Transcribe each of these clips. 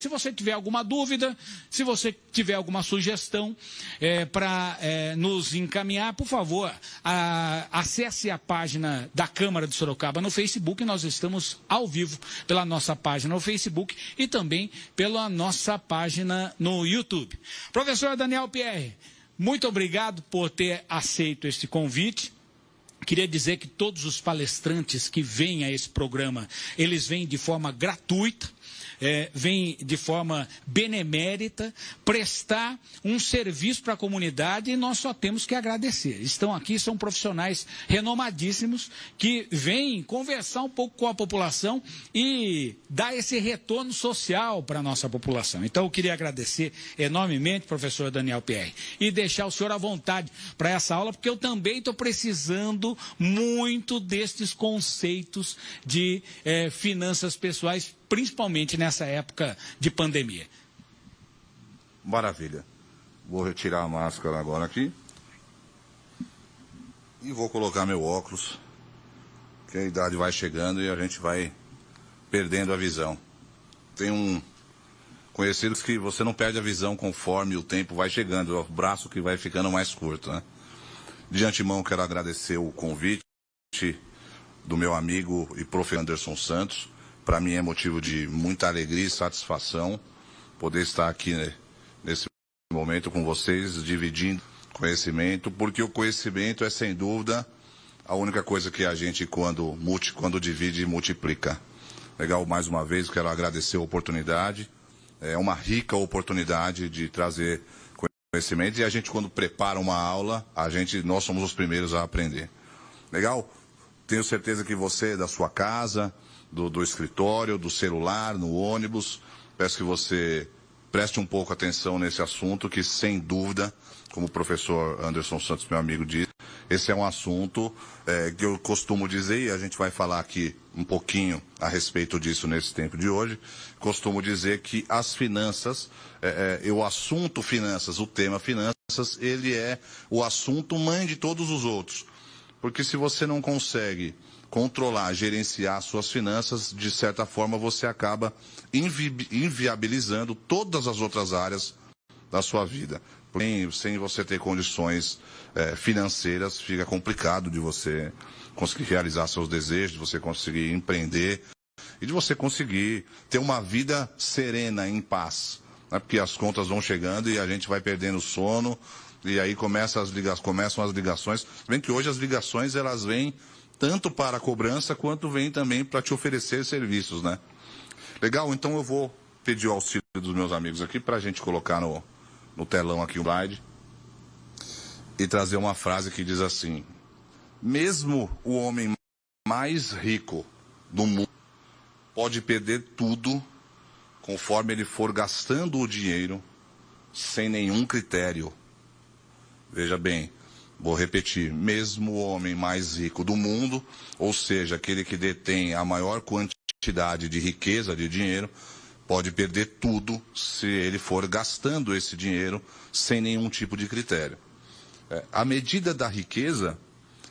Se você tiver alguma dúvida, se você tiver alguma sugestão para nos encaminhar, por favor, acesse a página da Câmara de Sorocaba no Facebook. Nós estamos ao vivo pela nossa página no Facebook e também pela nossa página no YouTube. Professor Daniel Pierre, muito obrigado por ter aceito este convite. Queria dizer que todos os palestrantes que vêm a esse programa, eles vêm de forma gratuita. Vem de forma benemérita, prestar um serviço para a comunidade e nós só temos que agradecer. Estão aqui, são profissionais renomadíssimos que vêm conversar um pouco com a população e dar esse retorno social para a nossa população. Então eu queria agradecer enormemente, professor Daniel Pierre, e deixar o senhor à vontade para essa aula, porque eu também estou precisando muito destes conceitos de finanças pessoais, principalmente nessa época de pandemia. Maravilha. Vou retirar a máscara agora aqui. E vou colocar meu óculos, que a idade vai chegando e a gente vai perdendo a visão. Tem um conhecido que você não perde a visão conforme o tempo vai chegando, é o braço que vai ficando mais curto, né? De antemão, quero agradecer o convite do meu amigo e professor Anderson Santos. Para mim é motivo de muita alegria e satisfação poder estar aqui, né, nesse momento com vocês, dividindo conhecimento, porque o conhecimento é, sem dúvida, a única coisa que a gente, quando divide, multiplica. Legal, mais uma vez, quero agradecer a oportunidade. É uma rica oportunidade de trazer conhecimento e a gente, quando prepara uma aula, nós somos os primeiros a aprender. Legal? Tenho certeza que você, da sua casa, do escritório, do celular, no ônibus, peço que você preste um pouco atenção nesse assunto, que sem dúvida, como o professor Anderson Santos, meu amigo, disse, esse é um assunto que eu costumo dizer, e a gente vai falar aqui um pouquinho a respeito disso nesse tempo de hoje, costumo dizer que as finanças, o assunto finanças, o tema finanças, ele é o assunto mãe de todos os outros. Porque se você não consegue controlar, gerenciar suas finanças, de certa forma você acaba inviabilizando todas as outras áreas da sua vida. Sem você ter condições financeiras, fica complicado de você conseguir realizar seus desejos, de você conseguir empreender e de você conseguir ter uma vida serena, em paz. Né? Porque as contas vão chegando e a gente vai perdendo o sono, e aí começam as ligações. Bem que hoje as ligações elas vêm tanto para a cobrança, quanto vem também para te oferecer serviços, né? Legal? Então eu vou pedir o auxílio dos meus amigos aqui para a gente colocar no telão aqui um slide e trazer uma frase que diz assim: mesmo o homem mais rico do mundo pode perder tudo conforme ele for gastando o dinheiro sem nenhum critério. Veja bem, vou repetir, mesmo o homem mais rico do mundo, ou seja, aquele que detém a maior quantidade de riqueza, de dinheiro, pode perder tudo se ele for gastando esse dinheiro sem nenhum tipo de critério. A medida da riqueza,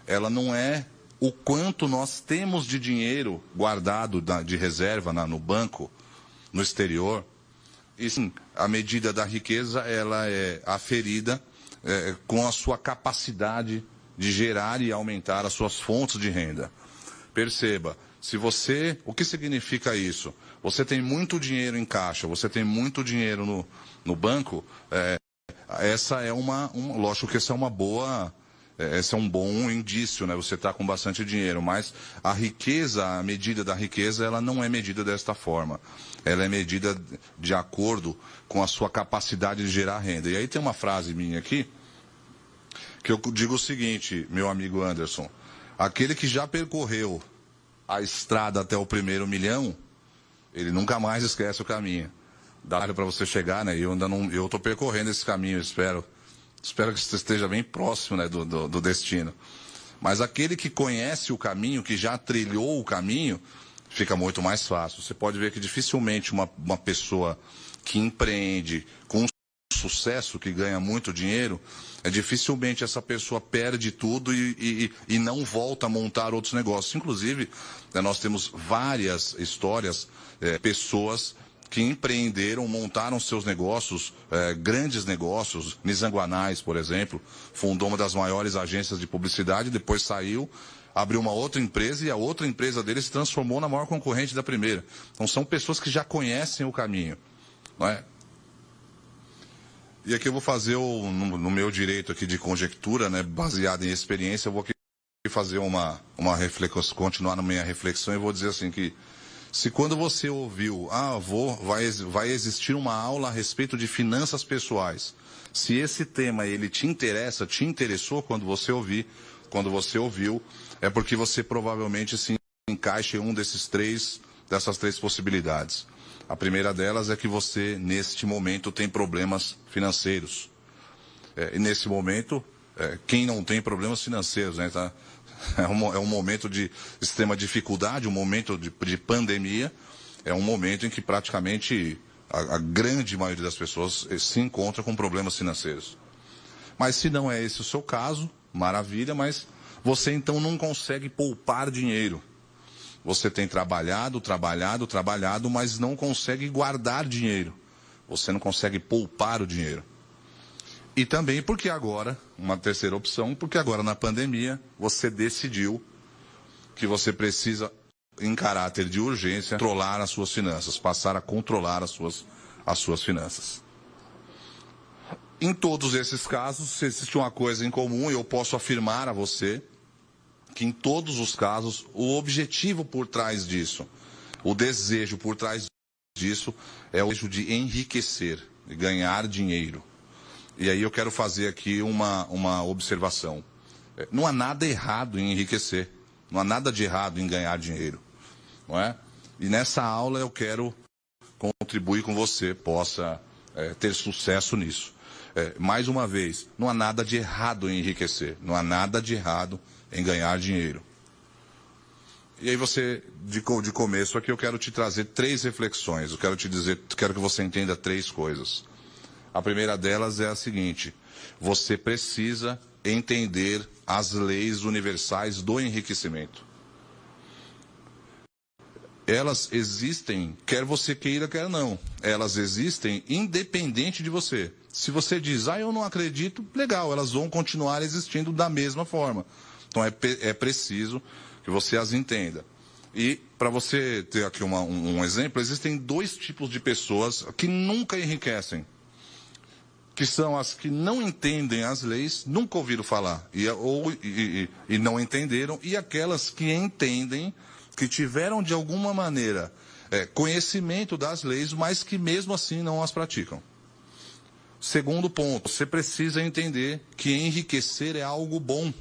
ela não é o quanto nós temos de dinheiro guardado de reserva no banco, no exterior. E sim, a medida da riqueza, ela é aferida com a sua capacidade de gerar e aumentar as suas fontes de renda. Perceba, o que significa isso? Você tem muito dinheiro em caixa, você tem muito dinheiro no banco, lógico que essa é um bom indício, né? Você está com bastante dinheiro, mas a medida da riqueza, ela não é medida desta forma. Ela é medida de acordo com a sua capacidade de gerar renda. E aí tem uma frase minha aqui, que eu digo o seguinte, meu amigo Anderson: aquele que já percorreu a estrada até o primeiro milhão, ele nunca mais esquece o caminho. Dá para você chegar, né? Eu estou percorrendo esse caminho, espero que você esteja bem próximo, né, do destino. Mas aquele que conhece o caminho, que já trilhou o caminho, fica muito mais fácil. Você pode ver que dificilmente uma pessoa que empreende com sucesso, que ganha muito dinheiro, dificilmente essa pessoa perde tudo e não volta a montar outros negócios. Inclusive, nós temos várias histórias, pessoas que empreenderam, montaram seus negócios, grandes negócios. Nizanguanais, por exemplo, fundou uma das maiores agências de publicidade, depois saiu, abriu uma outra empresa e a outra empresa dele se transformou na maior concorrente da primeira. Então são pessoas que já conhecem o caminho, não é? E aqui eu vou fazer, no meu direito aqui de conjectura, né, baseado em experiência, eu vou aqui fazer uma reflexão, continuar na minha reflexão e vou dizer assim que se quando você ouviu, vai existir uma aula a respeito de finanças pessoais, se esse tema ele te interessa, te interessou quando você ouviu, é porque você provavelmente se encaixa em um dessas três possibilidades. A primeira delas é que você, neste momento, tem problemas financeiros. E nesse momento, quem não tem problemas financeiros, né, tá? É um momento de extrema dificuldade, um momento de pandemia, é um momento em que praticamente a grande maioria das pessoas se encontra com problemas financeiros. Mas se não é esse o seu caso, maravilha, mas você então não consegue poupar dinheiro. Você tem trabalhado, mas não consegue guardar dinheiro. Você não consegue poupar o dinheiro. E também porque agora, uma terceira opção, porque agora na pandemia você decidiu que você precisa, em caráter de urgência, controlar as suas finanças, passar a controlar as suas finanças. Em todos esses casos, existe uma coisa em comum e eu posso afirmar a você que em todos os casos, o objetivo por trás disso, o desejo por trás disso, é o desejo de enriquecer, de ganhar dinheiro. E aí eu quero fazer aqui uma observação. Não há nada errado em enriquecer, não há nada de errado em ganhar dinheiro, não é? E nessa aula eu quero contribuir com você, possa ter sucesso nisso. Mais uma vez, não há nada de errado em enriquecer, não há nada de errado em ganhar dinheiro. E aí você, de começo aqui, eu quero te trazer 3 reflexões. Eu quero que você entenda 3 coisas. A primeira delas é a seguinte: você precisa entender as leis universais do enriquecimento. Elas existem, quer você queira, quer não. Elas existem independente de você. Se você diz, eu não acredito, legal, elas vão continuar existindo da mesma forma. Então é preciso que você as entenda. E para você ter aqui um exemplo, existem 2 tipos de pessoas que nunca enriquecem. Que são as que não entendem as leis, nunca ouviram falar, e não entenderam, e aquelas que entendem, que tiveram de alguma maneira conhecimento das leis, mas que mesmo assim não as praticam. Segundo ponto, você precisa entender que enriquecer é algo bom.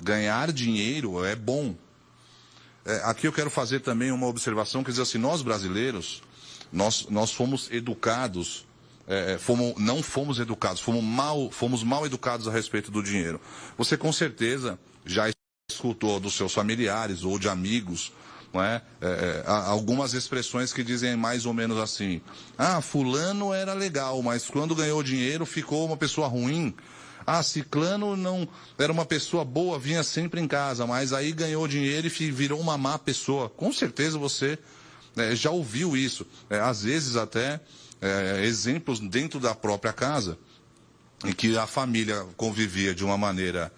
Ganhar dinheiro é bom. Aqui eu quero fazer também uma observação que diz assim, nós brasileiros, nós fomos educados, não fomos educados, fomos mal educados a respeito do dinheiro. Você com certeza já escutou dos seus familiares ou de amigos, não é? Algumas expressões que dizem mais ou menos assim, fulano era legal, mas quando ganhou dinheiro ficou uma pessoa ruim. Ciclano não era uma pessoa boa, vinha sempre em casa, mas aí ganhou dinheiro e virou uma má pessoa. Com certeza você já ouviu isso. Às vezes até exemplos dentro da própria casa, em que a família convivia de uma maneira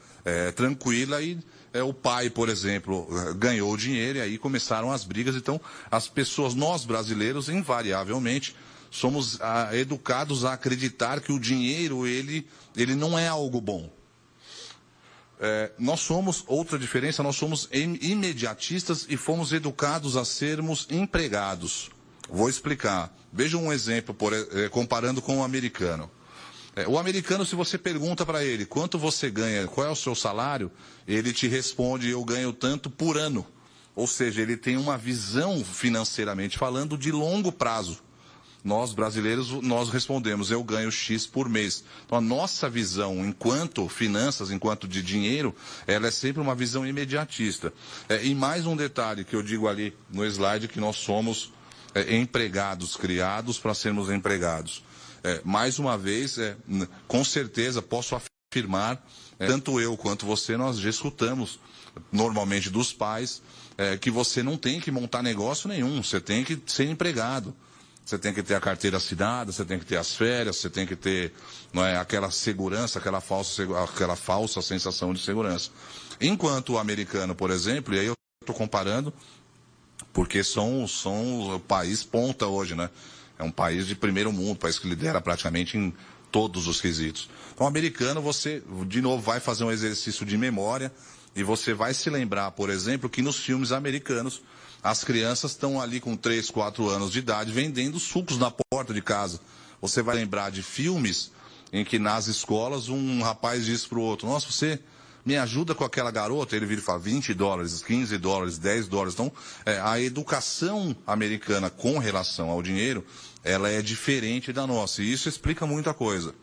tranquila e o pai, por exemplo, ganhou dinheiro e aí começaram as brigas. Então, as pessoas, nós brasileiros, invariavelmente, somos educados a acreditar que o dinheiro, ele não é algo bom. Outra diferença, nós somos imediatistas e fomos educados a sermos empregados. Vou explicar. Veja um exemplo, comparando com o americano. O americano, se você pergunta para ele quanto você ganha, qual é o seu salário, ele te responde, eu ganho tanto por ano. Ou seja, ele tem uma visão, financeiramente falando, de longo prazo. Nós, brasileiros, nós respondemos, eu ganho X por mês. Então, a nossa visão, enquanto finanças, enquanto de dinheiro, ela é sempre uma visão imediatista. E mais um detalhe que eu digo ali no slide, que nós somos empregados, criados para sermos empregados. Mais uma vez, com certeza, posso afirmar, tanto eu quanto você, nós já escutamos, normalmente dos pais, que você não tem que montar negócio nenhum, você tem que ser empregado. você tem que ter a carteira assinada, você tem que ter as férias, você tem que ter, não é, aquela segurança, aquela falsa sensação de segurança. Enquanto o americano, por exemplo, e aí eu estou comparando, porque são o país ponta hoje, né? É um país de primeiro mundo, país que lidera praticamente em todos os quesitos. Então, o americano, você, de novo, vai fazer um exercício de memória e você vai se lembrar, por exemplo, que nos filmes americanos, as crianças estão ali com 3, 4 anos de idade vendendo sucos na porta de casa. Você vai lembrar de filmes em que nas escolas um rapaz diz para o outro, nossa, você me ajuda com aquela garota? Ele vira e fala $20, $15, $10. Então, a educação americana com relação ao dinheiro, ela é diferente da nossa. E isso explica muita coisa.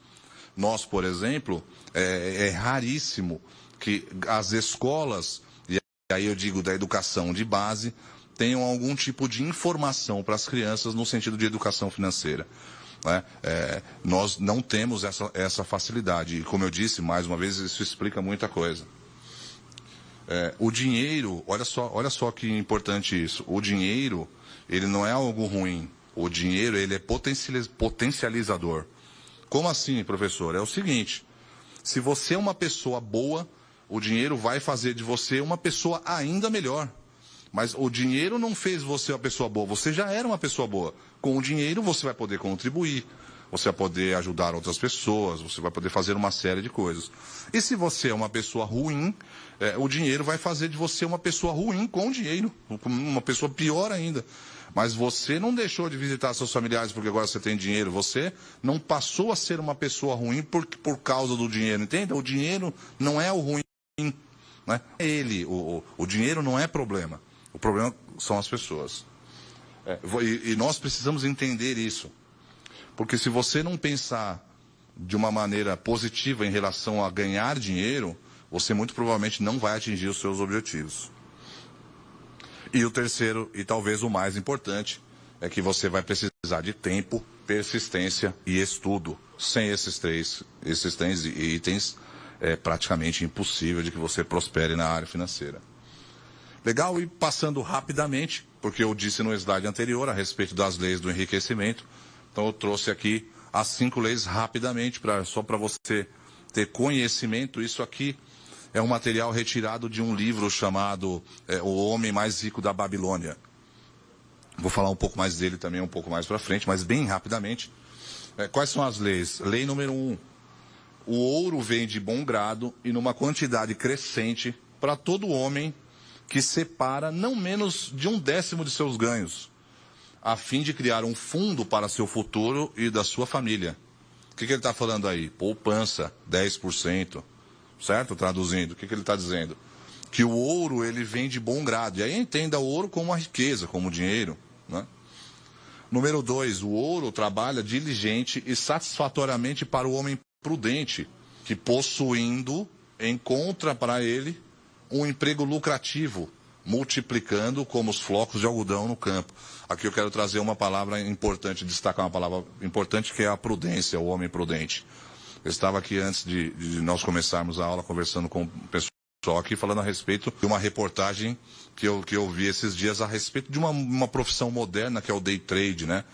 Nós, por exemplo, é raríssimo que as escolas, e aí eu digo da educação de base, tenham algum tipo de informação para as crianças no sentido de educação financeira. Né? Nós não temos essa facilidade. E, como eu disse, mais uma vez, isso explica muita coisa. O dinheiro, olha só que importante isso. O dinheiro, ele não é algo ruim. O dinheiro, ele é potencializador. Como assim, professor? É o seguinte, se você é uma pessoa boa, o dinheiro vai fazer de você uma pessoa ainda melhor. Mas o dinheiro não fez você uma pessoa boa, você já era uma pessoa boa. Com o dinheiro você vai poder contribuir, você vai poder ajudar outras pessoas, você vai poder fazer uma série de coisas. E se você é uma pessoa ruim, o dinheiro vai fazer de você uma pessoa ruim com o dinheiro, uma pessoa pior ainda. Mas você não deixou de visitar seus familiares porque agora você tem dinheiro, você não passou a ser uma pessoa ruim por causa do dinheiro, entende? O dinheiro não é o ruim, né? O dinheiro não é problema. O problema são as pessoas. E nós precisamos entender isso. Porque se você não pensar de uma maneira positiva em relação a ganhar dinheiro, você muito provavelmente não vai atingir os seus objetivos. E o terceiro, e talvez o mais importante, é que você vai precisar de tempo, persistência e estudo. Sem esses três itens, é praticamente impossível de que você prospere na área financeira. Legal, e passando rapidamente, porque eu disse no slide anterior a respeito das leis do enriquecimento, então eu trouxe aqui as 5 leis rapidamente, só para você ter conhecimento. Isso aqui é um material retirado de um livro chamado O Homem Mais Rico da Babilônia. Vou falar um pouco mais dele também um pouco mais para frente, mas bem rapidamente. Quais são as leis? Lei número 1. O ouro vem de bom grado e numa quantidade crescente para todo homem que separa não menos de 1/10 de seus ganhos, a fim de criar um fundo para seu futuro e da sua família. O que ele está falando aí? Poupança, 10%, certo? Traduzindo, o que ele está dizendo? Que o ouro, ele vem de bom grado. E aí entenda o ouro como uma riqueza, como dinheiro, né? Número 2, o ouro trabalha diligente e satisfatoriamente para o homem prudente, que possuindo, encontra para ele um emprego lucrativo, multiplicando como os flocos de algodão no campo. Aqui eu quero trazer uma palavra importante, destacar uma palavra importante, que é a prudência, o homem prudente. Eu estava aqui antes de nós começarmos a aula, conversando com o pessoal aqui, falando a respeito de uma reportagem que eu vi esses dias a respeito de uma profissão moderna, que é o day trade, né?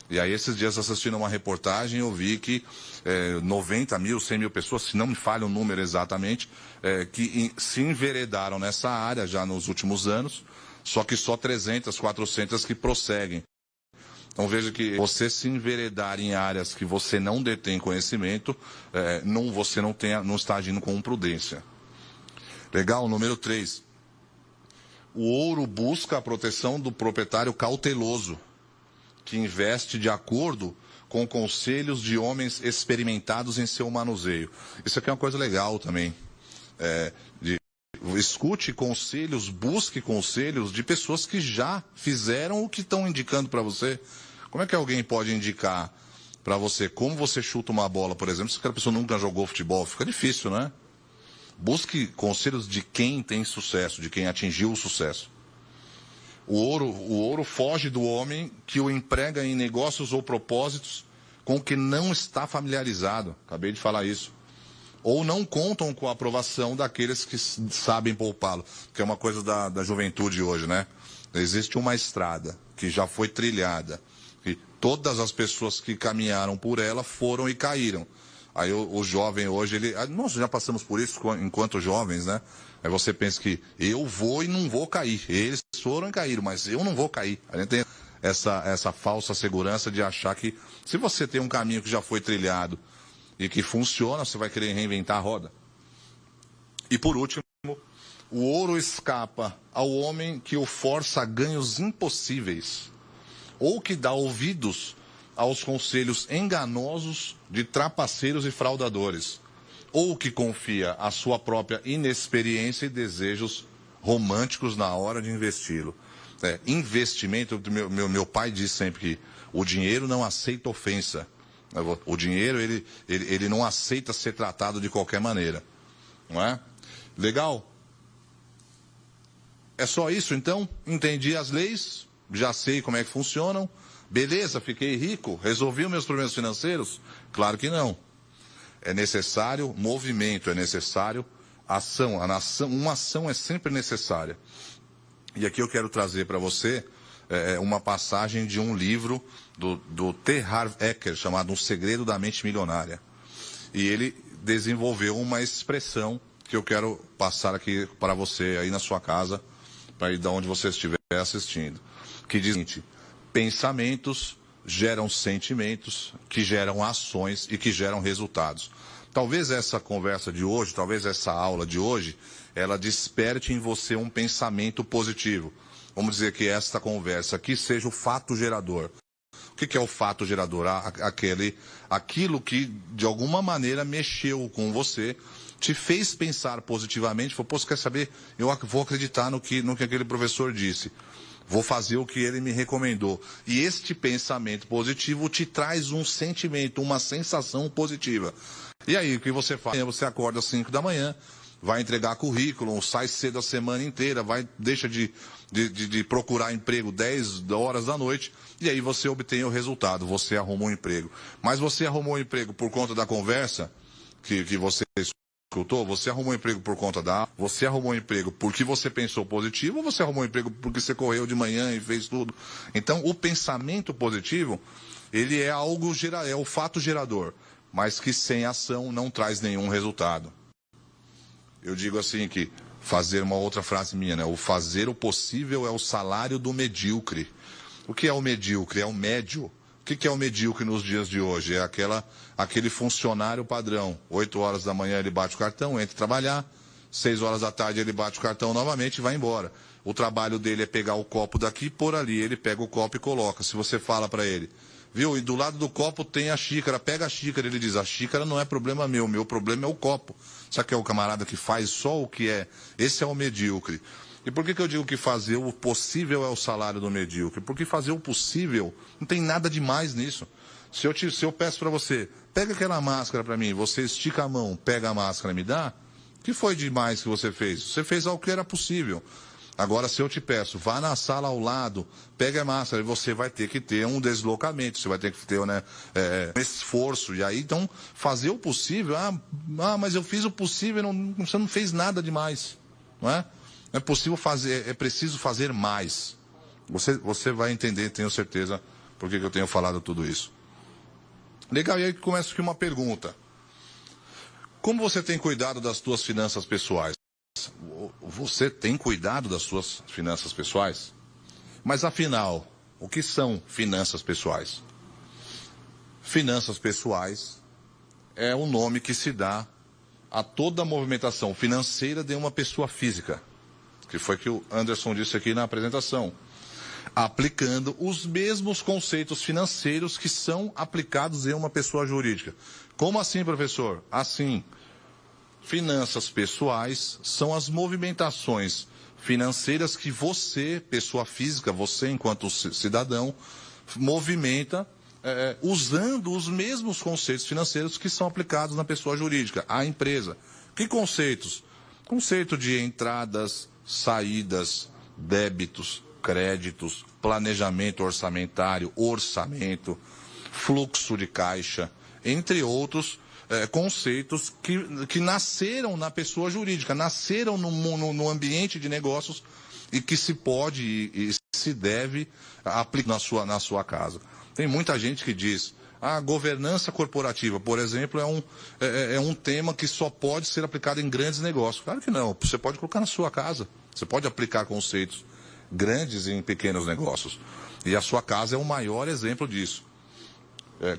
E aí esses dias assistindo uma reportagem eu vi que 90 mil, 100 mil pessoas, se não me falha o número exatamente, que se enveredaram nessa área já nos últimos anos, só que só 300, 400 que prosseguem. Então veja que você se enveredar em áreas que você não detém conhecimento, você não está agindo com prudência. Legal? Número 3. O ouro busca a proteção do proprietário cauteloso, que investe de acordo com conselhos de homens experimentados em seu manuseio. Isso aqui é uma coisa legal também. Escute conselhos, busque conselhos de pessoas que já fizeram o que estão indicando para você. Como é que alguém pode indicar para você como você chuta uma bola, por exemplo, se aquela pessoa nunca jogou futebol? Fica difícil, né? Busque conselhos de quem tem sucesso, de quem atingiu o sucesso. O ouro foge do homem que o emprega em negócios ou propósitos com que não está familiarizado. Acabei de falar isso. Ou não contam com a aprovação daqueles que sabem poupá-lo, que é uma coisa da juventude hoje, né? Existe uma estrada que já foi trilhada, que todas as pessoas que caminharam por ela foram e caíram. Aí o jovem hoje, nós já passamos por isso enquanto jovens, né? Aí você pensa que eu vou e não vou cair. Eles foram e caíram, mas eu não vou cair. A gente tem essa falsa segurança de achar que se você tem um caminho que já foi trilhado e que funciona, você vai querer reinventar a roda. E por último, o ouro escapa ao homem que o força a ganhos impossíveis, ou que dá ouvidos aos conselhos enganosos de trapaceiros e fraudadores, ou que confia a sua própria inexperiência e desejos românticos na hora de investi-lo. Investimento, meu pai diz sempre que o dinheiro não aceita ofensa. O dinheiro, ele não aceita ser tratado de qualquer maneira. Não é? Legal? É só isso, então? Entendi as leis, já sei como é que funcionam. Beleza, fiquei rico, resolvi os meus problemas financeiros? Claro que não. É necessário movimento, é necessário ação. Uma ação é sempre necessária. E aqui eu quero trazer para você uma passagem de um livro do T. Harv Eker, chamado Um Segredo da Mente Milionária. E ele desenvolveu uma expressão que eu quero passar aqui para você aí na sua casa, para ir de onde você estiver assistindo, que diz o seguinte: pensamentos geram sentimentos, que geram ações e que geram resultados. Talvez essa conversa de hoje, talvez essa aula de hoje, ela desperte em você um pensamento positivo. Vamos dizer que esta conversa aqui seja o fato gerador. O que é o fato gerador? Aquilo que, de alguma maneira, mexeu com você, te fez pensar positivamente, falou, pô, você quer saber? Eu vou acreditar no que aquele professor disse. Vou fazer o que ele me recomendou. E este pensamento positivo te traz um sentimento, uma sensação positiva. E aí, o que você faz? Você acorda às 5 da manhã, vai entregar currículo, sai cedo a semana inteira, deixa de procurar emprego 10 horas da noite, e aí você obtém o resultado, você arrumou um emprego. Mas você arrumou um emprego por conta da conversa que você escutou? Você arrumou um emprego por conta você arrumou um emprego porque você pensou positivo, ou você arrumou um emprego porque você correu de manhã e fez tudo? Então, o pensamento positivo, ele é é o fato gerador, mas que sem ação não traz nenhum resultado. Eu digo assim que, fazer uma outra frase minha, né? O fazer o possível é o salário do medíocre. O que é o medíocre? É o médio. O que é o medíocre nos dias de hoje? É aquele funcionário padrão. 8 horas da manhã ele bate o cartão, entra trabalhar. 6 horas da tarde ele bate o cartão novamente e vai embora. O trabalho dele é pegar o copo daqui e pôr ali. Ele pega o copo e coloca. Se você fala para ele, viu, e do lado do copo tem a xícara, pega a xícara. Ele diz, a xícara não é problema meu problema é o copo. Sabe que é o camarada que faz só o que é? Esse é o medíocre. E por que eu digo que fazer o possível é o salário do medíocre? Porque fazer o possível, não tem nada demais nisso. Se eu peço para você, pega aquela máscara para mim, você estica a mão, pega a máscara e me dá, o que foi demais que você fez? Você fez algo que era possível. Agora, se eu te peço, vá na sala ao lado, pega a máscara, e você vai ter que ter um deslocamento, você vai ter que ter um esforço. E aí, então, fazer o possível, mas eu fiz o possível, você não fez nada demais, não é? É possível fazer, é preciso fazer mais. Você vai entender, tenho certeza, por que eu tenho falado tudo isso. Legal, e aí começa aqui uma pergunta. Como você tem cuidado das suas finanças pessoais? Você tem cuidado das suas finanças pessoais? Mas afinal, o que são finanças pessoais? Finanças pessoais é o nome que se dá a toda a movimentação financeira de uma pessoa física, que foi que o Anderson disse aqui na apresentação, aplicando os mesmos conceitos financeiros que são aplicados em uma pessoa jurídica. Como assim, professor? Assim, finanças pessoais são as movimentações financeiras que você, pessoa física, você enquanto cidadão, movimenta usando os mesmos conceitos financeiros que são aplicados na pessoa jurídica, a empresa. Que conceitos? Conceito de entradas, saídas, débitos, créditos, planejamento orçamentário, orçamento, fluxo de caixa, entre outros conceitos que nasceram na pessoa jurídica, nasceram no ambiente de negócios e que se pode e se deve aplicar na sua casa. Tem muita gente que diz, a governança corporativa, por exemplo, é um tema que só pode ser aplicado em grandes negócios. Claro que não, você pode colocar na sua casa, você pode aplicar conceitos grandes em pequenos negócios. E a sua casa é o maior exemplo disso.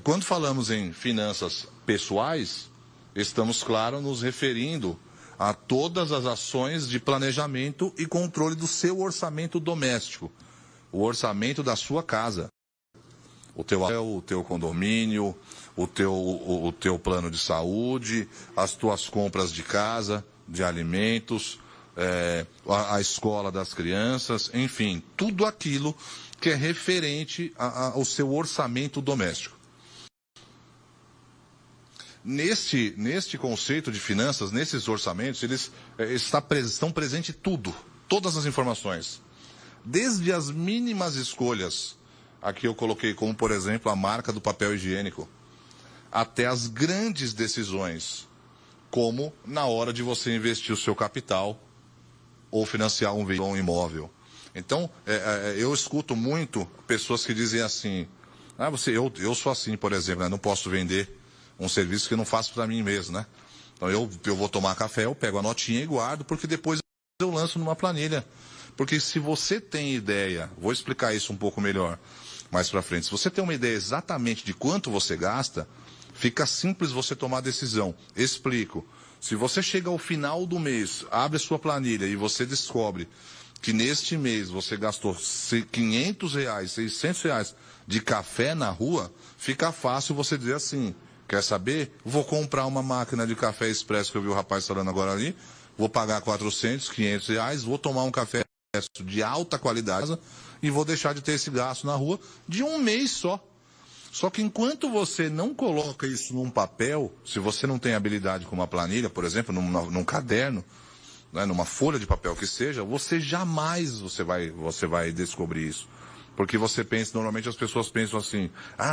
Quando falamos em finanças pessoais, estamos, claro, nos referindo a todas as ações de planejamento e controle do seu orçamento doméstico, o orçamento da sua casa. O teu condomínio, o teu plano de saúde, as tuas compras de casa, de alimentos, a escola das crianças, enfim, tudo aquilo que é referente ao seu orçamento doméstico. Neste conceito de finanças, nesses orçamentos, eles estão presentes tudo, todas as informações. Desde as mínimas escolhas, aqui eu coloquei como, por exemplo, a marca do papel higiênico, até as grandes decisões, como na hora de você investir o seu capital ou financiar um veículo ou um imóvel. Então, eu escuto muito pessoas que dizem assim, eu sou assim, por exemplo, né, não posso vender um serviço que eu não faço para mim mesmo, né? Então eu vou tomar café, eu pego a notinha e guardo, porque depois eu lanço numa planilha. Porque se você tem ideia, vou explicar isso um pouco melhor mais para frente, se você tem uma ideia exatamente de quanto você gasta, fica simples você tomar a decisão. Explico. Se você chega ao final do mês, abre a sua planilha e você descobre que neste mês você gastou R$500, R$600 de café na rua, fica fácil você dizer assim, quer saber? Vou comprar uma máquina de café expresso que eu vi o rapaz falando agora ali, vou pagar R$400, R$500, vou tomar um café de alta qualidade e vou deixar de ter esse gasto na rua de um mês só. Só que enquanto você não coloca isso num papel, se você não tem habilidade com uma planilha, por exemplo, num caderno, né, numa folha de papel que seja, você jamais você vai descobrir isso. Porque você pensa, normalmente as pessoas pensam assim,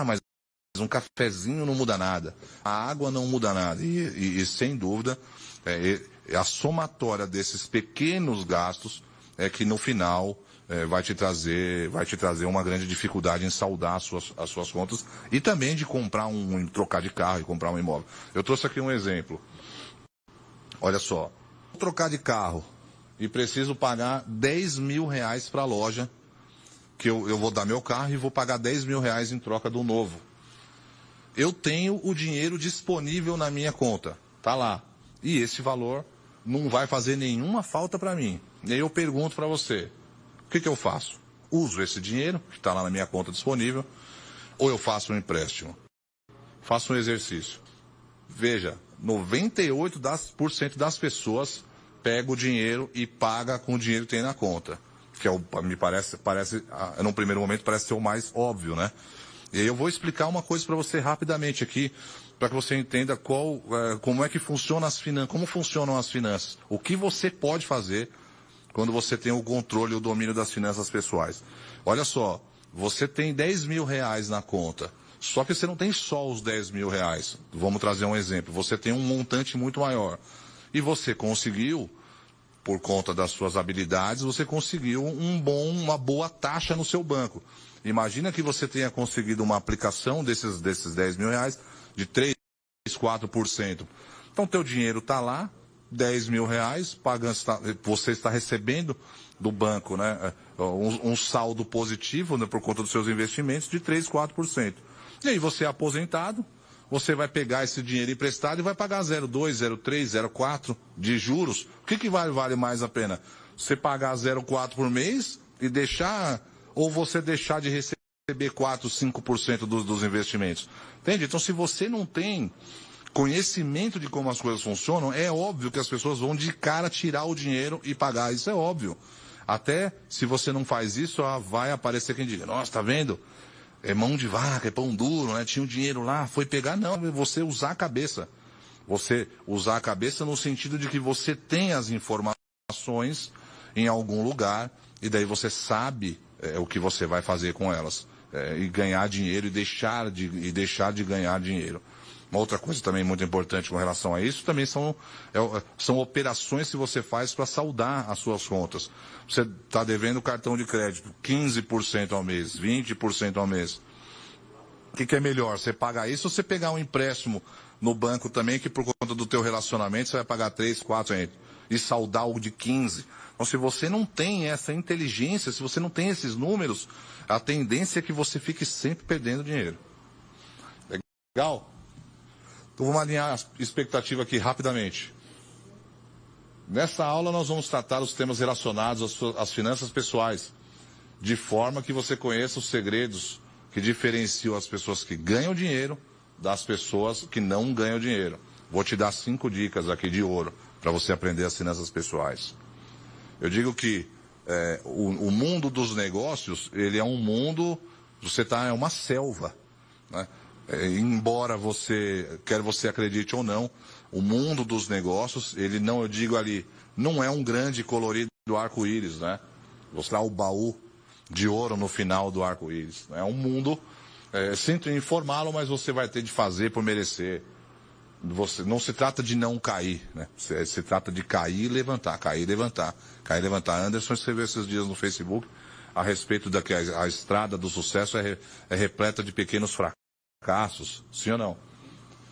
mas um cafezinho não muda nada, a água não muda nada. E sem dúvida, a somatória desses pequenos gastos é que no final vai te trazer uma grande dificuldade em saldar as suas contas e também de trocar de carro e comprar um imóvel. Eu trouxe aqui um exemplo. Olha só, vou trocar de carro e preciso pagar R$10.000 para a loja, que eu vou dar meu carro e vou pagar R$10.000 em troca do novo. Eu tenho o dinheiro disponível na minha conta, tá lá. E esse valor não vai fazer nenhuma falta para mim. E aí eu pergunto para você, o que eu faço? Uso esse dinheiro, que está lá na minha conta disponível, ou eu faço um empréstimo? Faço um exercício. Veja, 98% das pessoas pega o dinheiro e paga com o dinheiro que tem na conta. Que me parece, num primeiro momento, parece ser o mais óbvio, né? E aí eu vou explicar uma coisa para você rapidamente aqui, para que você entenda como é que funciona como funcionam as finanças. O que você pode fazer quando você tem o controle e o domínio das finanças pessoais. Olha só, você tem R$10.000 na conta, só que você não tem só os R$10.000. Vamos trazer um exemplo. Você tem um montante muito maior. E você conseguiu, por conta das suas habilidades, você conseguiu uma boa taxa no seu banco. Imagina que você tenha conseguido uma aplicação desses R$10.000 de 3%, 4%. Então, teu dinheiro está lá, R$10.000, você está recebendo do banco, né, um saldo positivo, né, por conta dos seus investimentos de 3%, 4%. E aí você é aposentado, você vai pegar esse dinheiro emprestado e vai pagar 0,2, 0,3, 0,4 de juros. O que vale mais a pena? Você pagar 0,4 por mês e ou você deixar de receber 4, 5% dos investimentos? Entende? Então, se você não tem conhecimento de como as coisas funcionam, é óbvio que as pessoas vão de cara tirar o dinheiro e pagar. Isso é óbvio. Até se você não faz isso, vai aparecer quem diga, nossa, tá vendo? É mão de vaca, é pão duro, né? Tinha um dinheiro lá, foi pegar. Não, é você usar a cabeça. Você usar a cabeça no sentido de que você tem as informações em algum lugar e daí você sabe o que você vai fazer com elas. E ganhar dinheiro e deixar de ganhar dinheiro. Uma outra coisa também muito importante com relação a isso também são operações que você faz para saldar as suas contas. Você está devendo cartão de crédito 15% ao mês, 20% ao mês. que é melhor? Você pagar isso ou você pegar um empréstimo no banco também, que por conta do teu relacionamento você vai pagar 3, 4 e saldar o de 15? Então, se você não tem essa inteligência, se você não tem esses números, a tendência é que você fique sempre perdendo dinheiro. Legal? Então vamos alinhar a expectativa aqui rapidamente. Nessa aula nós vamos tratar os temas relacionados às finanças pessoais, de forma que você conheça os segredos que diferenciam as pessoas que ganham dinheiro das pessoas que não ganham dinheiro. Vou te dar 5 dicas aqui de ouro para você aprender as finanças pessoais. Eu digo que o mundo dos negócios, ele é um mundo, é uma selva, né? Embora quer você acredite ou não, o mundo dos negócios, ele não, eu digo ali, não é um grande colorido arco-íris, né? Mostrar o baú de ouro no final do arco-íris. É um mundo, sinto informá-lo, mas você vai ter de fazer por merecer. Não se trata de não cair, né? Se trata de cair e levantar, cair e levantar, cair e levantar. Anderson escreveu esses dias no Facebook a respeito da que a estrada do sucesso é repleta de pequenos fracassos, sim ou não?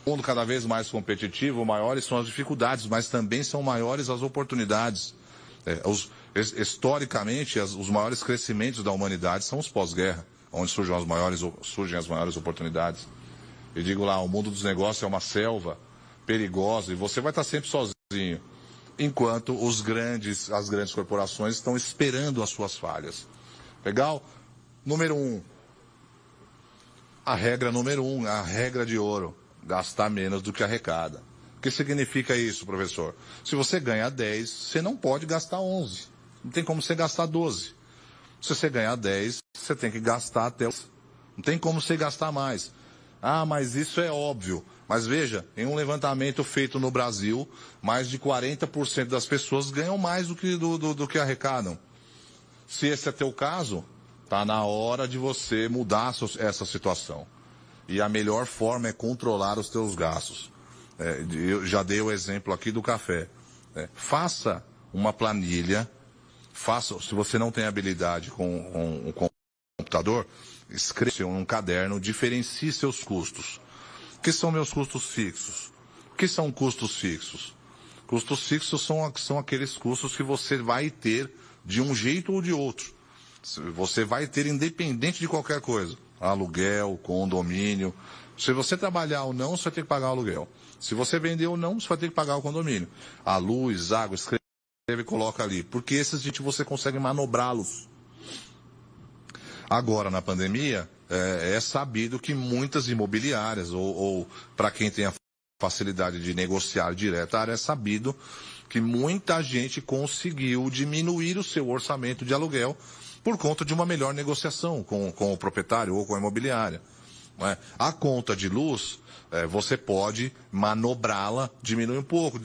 O mundo cada vez mais competitivo, maiores são as dificuldades, mas também são maiores as oportunidades. Historicamente, os maiores crescimentos da humanidade são os pós-guerra, onde surgem as maiores oportunidades. Eu digo lá, o mundo dos negócios é uma selva perigosa e você vai estar sempre sozinho, enquanto as grandes corporações estão esperando as suas falhas. Legal? Número 1. A regra número 1, a regra de ouro, gastar menos do que arrecada. O que significa isso, professor? Se você ganha 10, você não pode gastar 11. Não tem como você gastar 12. Se você ganhar 10, você tem que gastar até... Não tem como você gastar mais. Ah, mas isso é óbvio. Mas veja, em um levantamento feito no Brasil, mais de 40% das pessoas ganham mais do que arrecadam. Se esse é teu caso, está na hora de você mudar essa situação. E a melhor forma é controlar os teus gastos. Eu já dei o exemplo aqui do café. Faça uma planilha, se você não tem habilidade com o computador, escreva um caderno, diferencie seus custos. O que são meus custos fixos? O que são custos fixos? Custos fixos são aqueles custos que você vai ter de um jeito ou de outro. Você vai ter independente de qualquer coisa. Aluguel, condomínio. Se você trabalhar ou não, você vai ter que pagar o aluguel. Se você vender ou não, você vai ter que pagar o condomínio. A luz, água, escreve e coloca ali. Porque esses você consegue manobrá-los. Agora, na pandemia, é sabido que muitas imobiliárias, ou para quem tem a facilidade de negociar direto, é sabido que muita gente conseguiu diminuir o seu orçamento de aluguel por conta de uma melhor negociação com o proprietário ou com a imobiliária. Não é? A conta de luz, você pode manobrá-la, diminui um pouco,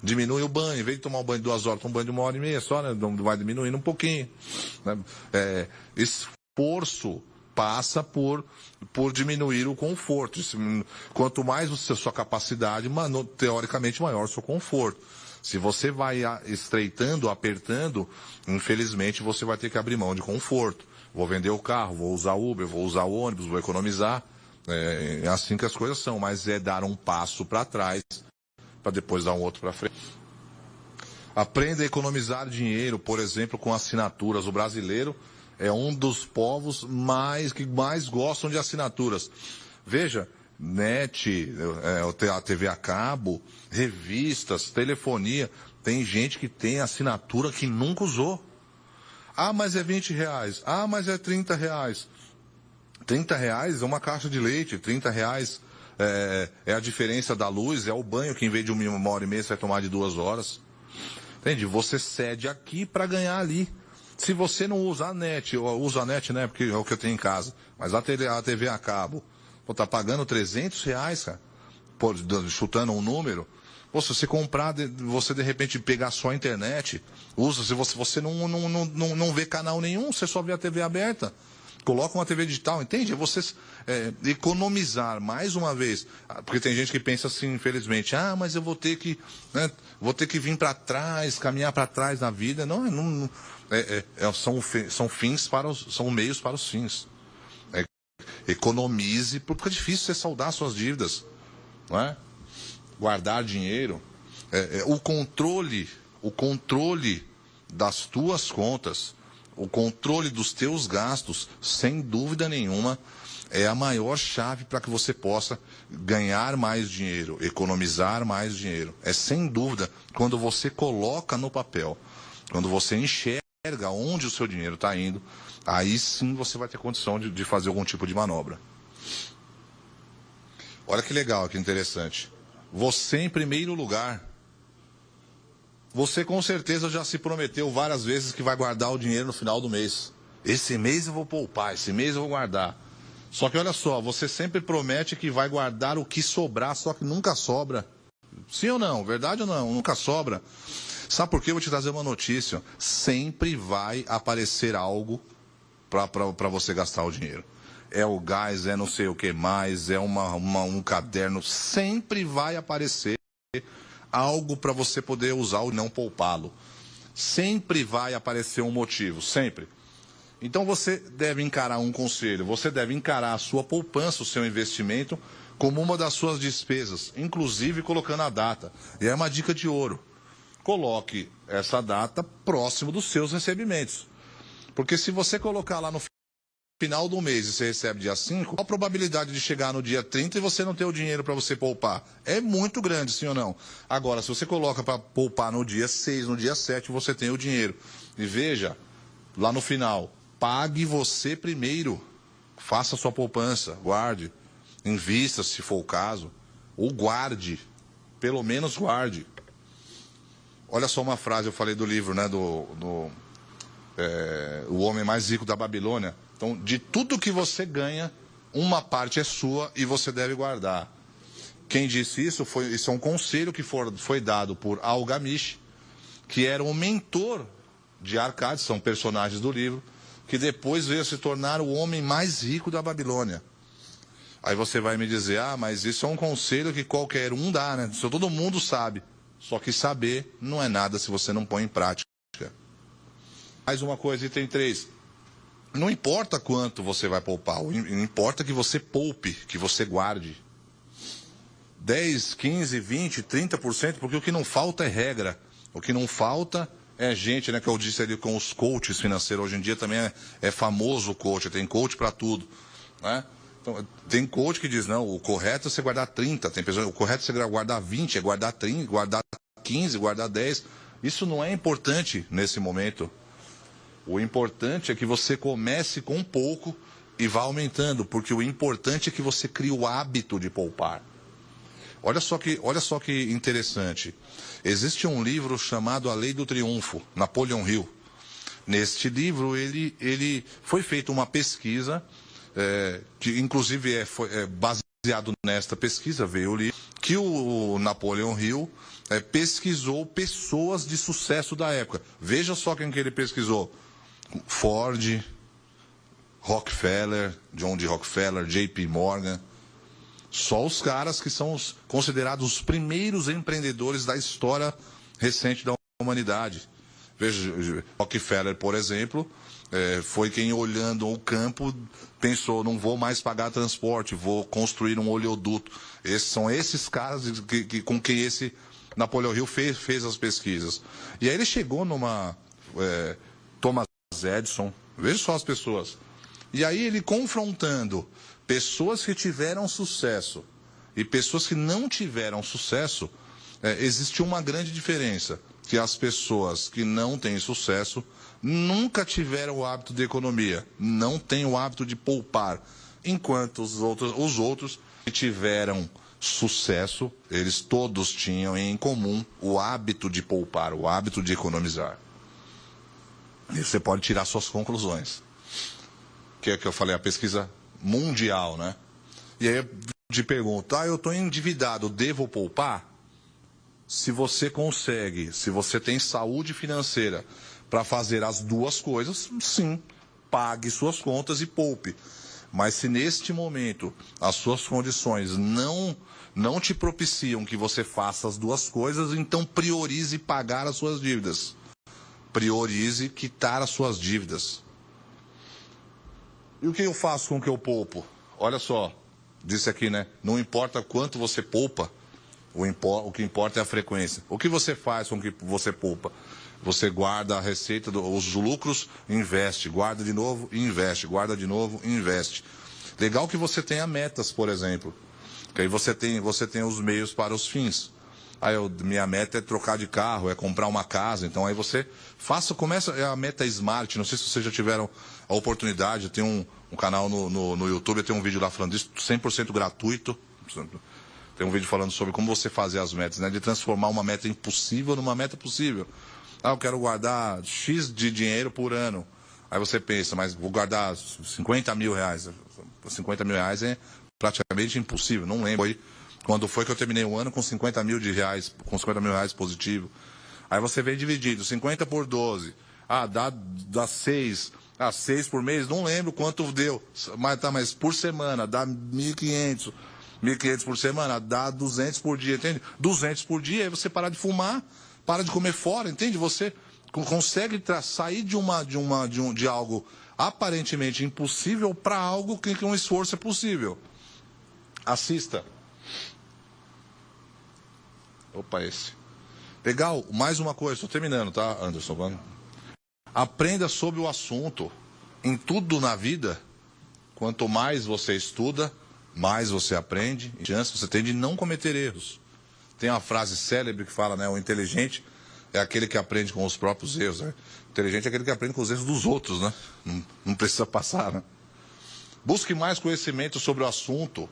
diminui o banho, em vez de tomar um banho de 2 horas, toma um banho de 1h30 só, né? Vai diminuindo um pouquinho. Né? Esforço passa por diminuir o conforto. Quanto mais a sua capacidade, teoricamente maior o seu conforto. Se você vai estreitando, apertando, infelizmente você vai ter que abrir mão de conforto. Vou vender o carro, vou usar Uber, vou usar o ônibus, vou economizar. É assim que as coisas são, mas é dar um passo para trás para depois dar um outro para frente. Aprenda a economizar dinheiro, por exemplo, com assinaturas. O brasileiro é um dos povos que mais gostam de assinaturas. Veja, net, a TV a cabo, revistas, telefonia. Tem gente que tem assinatura que nunca usou. Ah, mas é R$20. Ah, mas é R$30. R$30 é uma caixa de leite. R$30 é a diferença da luz, é o banho que em vez de 1h30 você vai tomar de 2 horas. Entende? Você cede aqui para ganhar ali. Se você não usa a net, eu uso a net, né, porque é o que eu tenho em casa, mas a TV a cabo, tá pagando R$300, cara, chutando um número. Se você comprar, você de repente pegar só a internet, usa, se você não vê canal nenhum, você só vê a TV aberta. Coloca uma TV digital, entende? É você economizar, mais uma vez. Porque tem gente que pensa assim, infelizmente, mas eu vou ter que vir para trás, caminhar para trás na vida. São meios para os fins. Economize, porque é difícil você saldar suas dívidas, não é? Guardar dinheiro. O controle das tuas contas, o controle dos teus gastos, sem dúvida nenhuma, é a maior chave para que você possa ganhar mais dinheiro, economizar mais dinheiro. É sem dúvida quando você coloca no papel, quando você enxerga onde o seu dinheiro está indo, aí sim você vai ter condição de fazer algum tipo de manobra. Olha que legal, que interessante. Você em primeiro lugar. Você com certeza já se prometeu várias vezes que vai guardar o dinheiro no final do mês. Esse mês eu vou poupar, esse mês eu vou guardar. Só que olha só, você sempre promete que vai guardar o que sobrar, só que nunca sobra. Sim ou não? Verdade ou não? Nunca sobra. Sabe por quê? Eu vou te trazer uma notícia. Sempre vai aparecer algo para você gastar o dinheiro. É o gás, é não sei o que mais, é um caderno. Sempre vai aparecer algo para você poder usar e não poupá-lo. Sempre vai aparecer um motivo, sempre. Então você deve encarar um conselho, você deve encarar a sua poupança, o seu investimento, como uma das suas despesas, inclusive colocando a data. E é uma dica de ouro. Coloque essa data próximo dos seus recebimentos. Porque se você colocar lá no final do mês e você recebe dia 5, qual a probabilidade de chegar no dia 30 e você não ter o dinheiro para você poupar? É muito grande, sim ou não? Agora, se você coloca para poupar no dia 6, no dia 7, você tem o dinheiro. E veja, lá no final, pague você primeiro. Faça sua poupança, guarde, invista se for o caso, ou guarde, pelo menos guarde. Olha só uma frase, eu falei do livro, né, O Homem Mais Rico da Babilônia. Então, de tudo que você ganha, uma parte é sua e você deve guardar. Quem disse isso isso é um conselho que foi dado por Algamish, que era um mentor de Arcades, são personagens do livro, que depois veio se tornar o homem mais rico da Babilônia. Aí você vai me dizer, mas isso é um conselho que qualquer um dá, né? Isso todo mundo sabe. Só que saber não é nada se você não põe em prática. Mais uma coisa, item 3. Não importa quanto você vai poupar, importa que você poupe, que você guarde. 10, 15, 20, 30%, porque o que não falta é regra. O que não falta é gente, né, que eu disse ali com os coaches financeiros. Hoje em dia também é famoso o coach, tem coach para tudo, né? Então, tem coach que diz, não, o correto é você guardar 30, tem pessoas, o correto é você guardar 20, é guardar 30, guardar 15, guardar 10. Isso não é importante nesse momento. O importante é que você comece com pouco e vá aumentando, porque o importante é que você crie o hábito de poupar. Olha só que interessante. Existe um livro chamado A Lei do Triunfo, Napoleon Hill. Neste livro, ele foi feita uma pesquisa, que inclusive foi baseado nesta pesquisa, veio o livro, que o Napoleon Hill pesquisou pessoas de sucesso da época. Veja só quem que ele pesquisou. Ford, Rockefeller, John D. Rockefeller, J.P. Morgan. Só os caras que são considerados os primeiros empreendedores da história recente da humanidade. Veja, Rockefeller, por exemplo, foi quem, olhando o campo, pensou, não vou mais pagar transporte, vou construir um oleoduto. São esses caras com quem esse Napoleon Hill fez as pesquisas. E aí ele chegou numa... Thomas Edison, veja só as pessoas. E aí ele confrontando pessoas que tiveram sucesso e pessoas que não tiveram sucesso, existe uma grande diferença, que as pessoas que não têm sucesso nunca tiveram o hábito de economia, não têm o hábito de poupar, enquanto os outros que tiveram sucesso, eles todos tinham em comum o hábito de poupar, o hábito de economizar. E você pode tirar suas conclusões. Que é que eu falei, a pesquisa mundial, né? E aí eu te pergunto, eu estou endividado, devo poupar? Se você consegue, se você tem saúde financeira para fazer as duas coisas, sim, pague suas contas e poupe. Mas se neste momento as suas condições não te propiciam que você faça as duas coisas, então priorize pagar as suas dívidas. Priorize quitar as suas dívidas. E o que eu faço com o que eu poupo? olha só, disse aqui, né? Não importa quanto você poupa, o que importa é a frequência. O que você faz com o que você poupa? Você guarda a receita, os lucros, investe, guarda de novo e investe, guarda de novo e investe. Legal que você tenha metas, por exemplo, que aí você tem os meios para os fins. Aí minha meta é trocar de carro, é comprar uma casa, então aí você começa a meta Smart, não sei se vocês já tiveram a oportunidade, tem um canal no YouTube, tem um vídeo lá falando disso, 100% gratuito. Tem um vídeo falando sobre como você fazer as metas, né? De transformar uma meta impossível numa meta possível. Eu quero guardar X de dinheiro por ano. Aí você pensa, mas vou guardar 50 mil reais. 50 mil reais é praticamente impossível. Não lembro aí quando foi que eu terminei o ano com 50 mil com 50 mil reais positivo. Aí você vem dividido, 50 por 12. Dá 6. 6 por mês, não lembro quanto deu. Mas por semana dá 1.500. 1.500 por semana, dá 200 por dia, entende? 200 por dia, aí você parar de fumar, para de comer fora, entende? Você consegue sair de algo aparentemente impossível para algo que com esforço é possível. Assista. Opa, esse. Legal, mais uma coisa, estou terminando, tá, Anderson? Vamos. Aprenda sobre o assunto. Em tudo na vida, quanto mais você estuda, mais você aprende e chance você tem de não cometer erros. Tem uma frase célebre que fala, né? O inteligente é aquele que aprende com os próprios erros, né? O inteligente é aquele que aprende com os erros dos outros, né? Não precisa passar, né? Busque mais conhecimento sobre o assunto.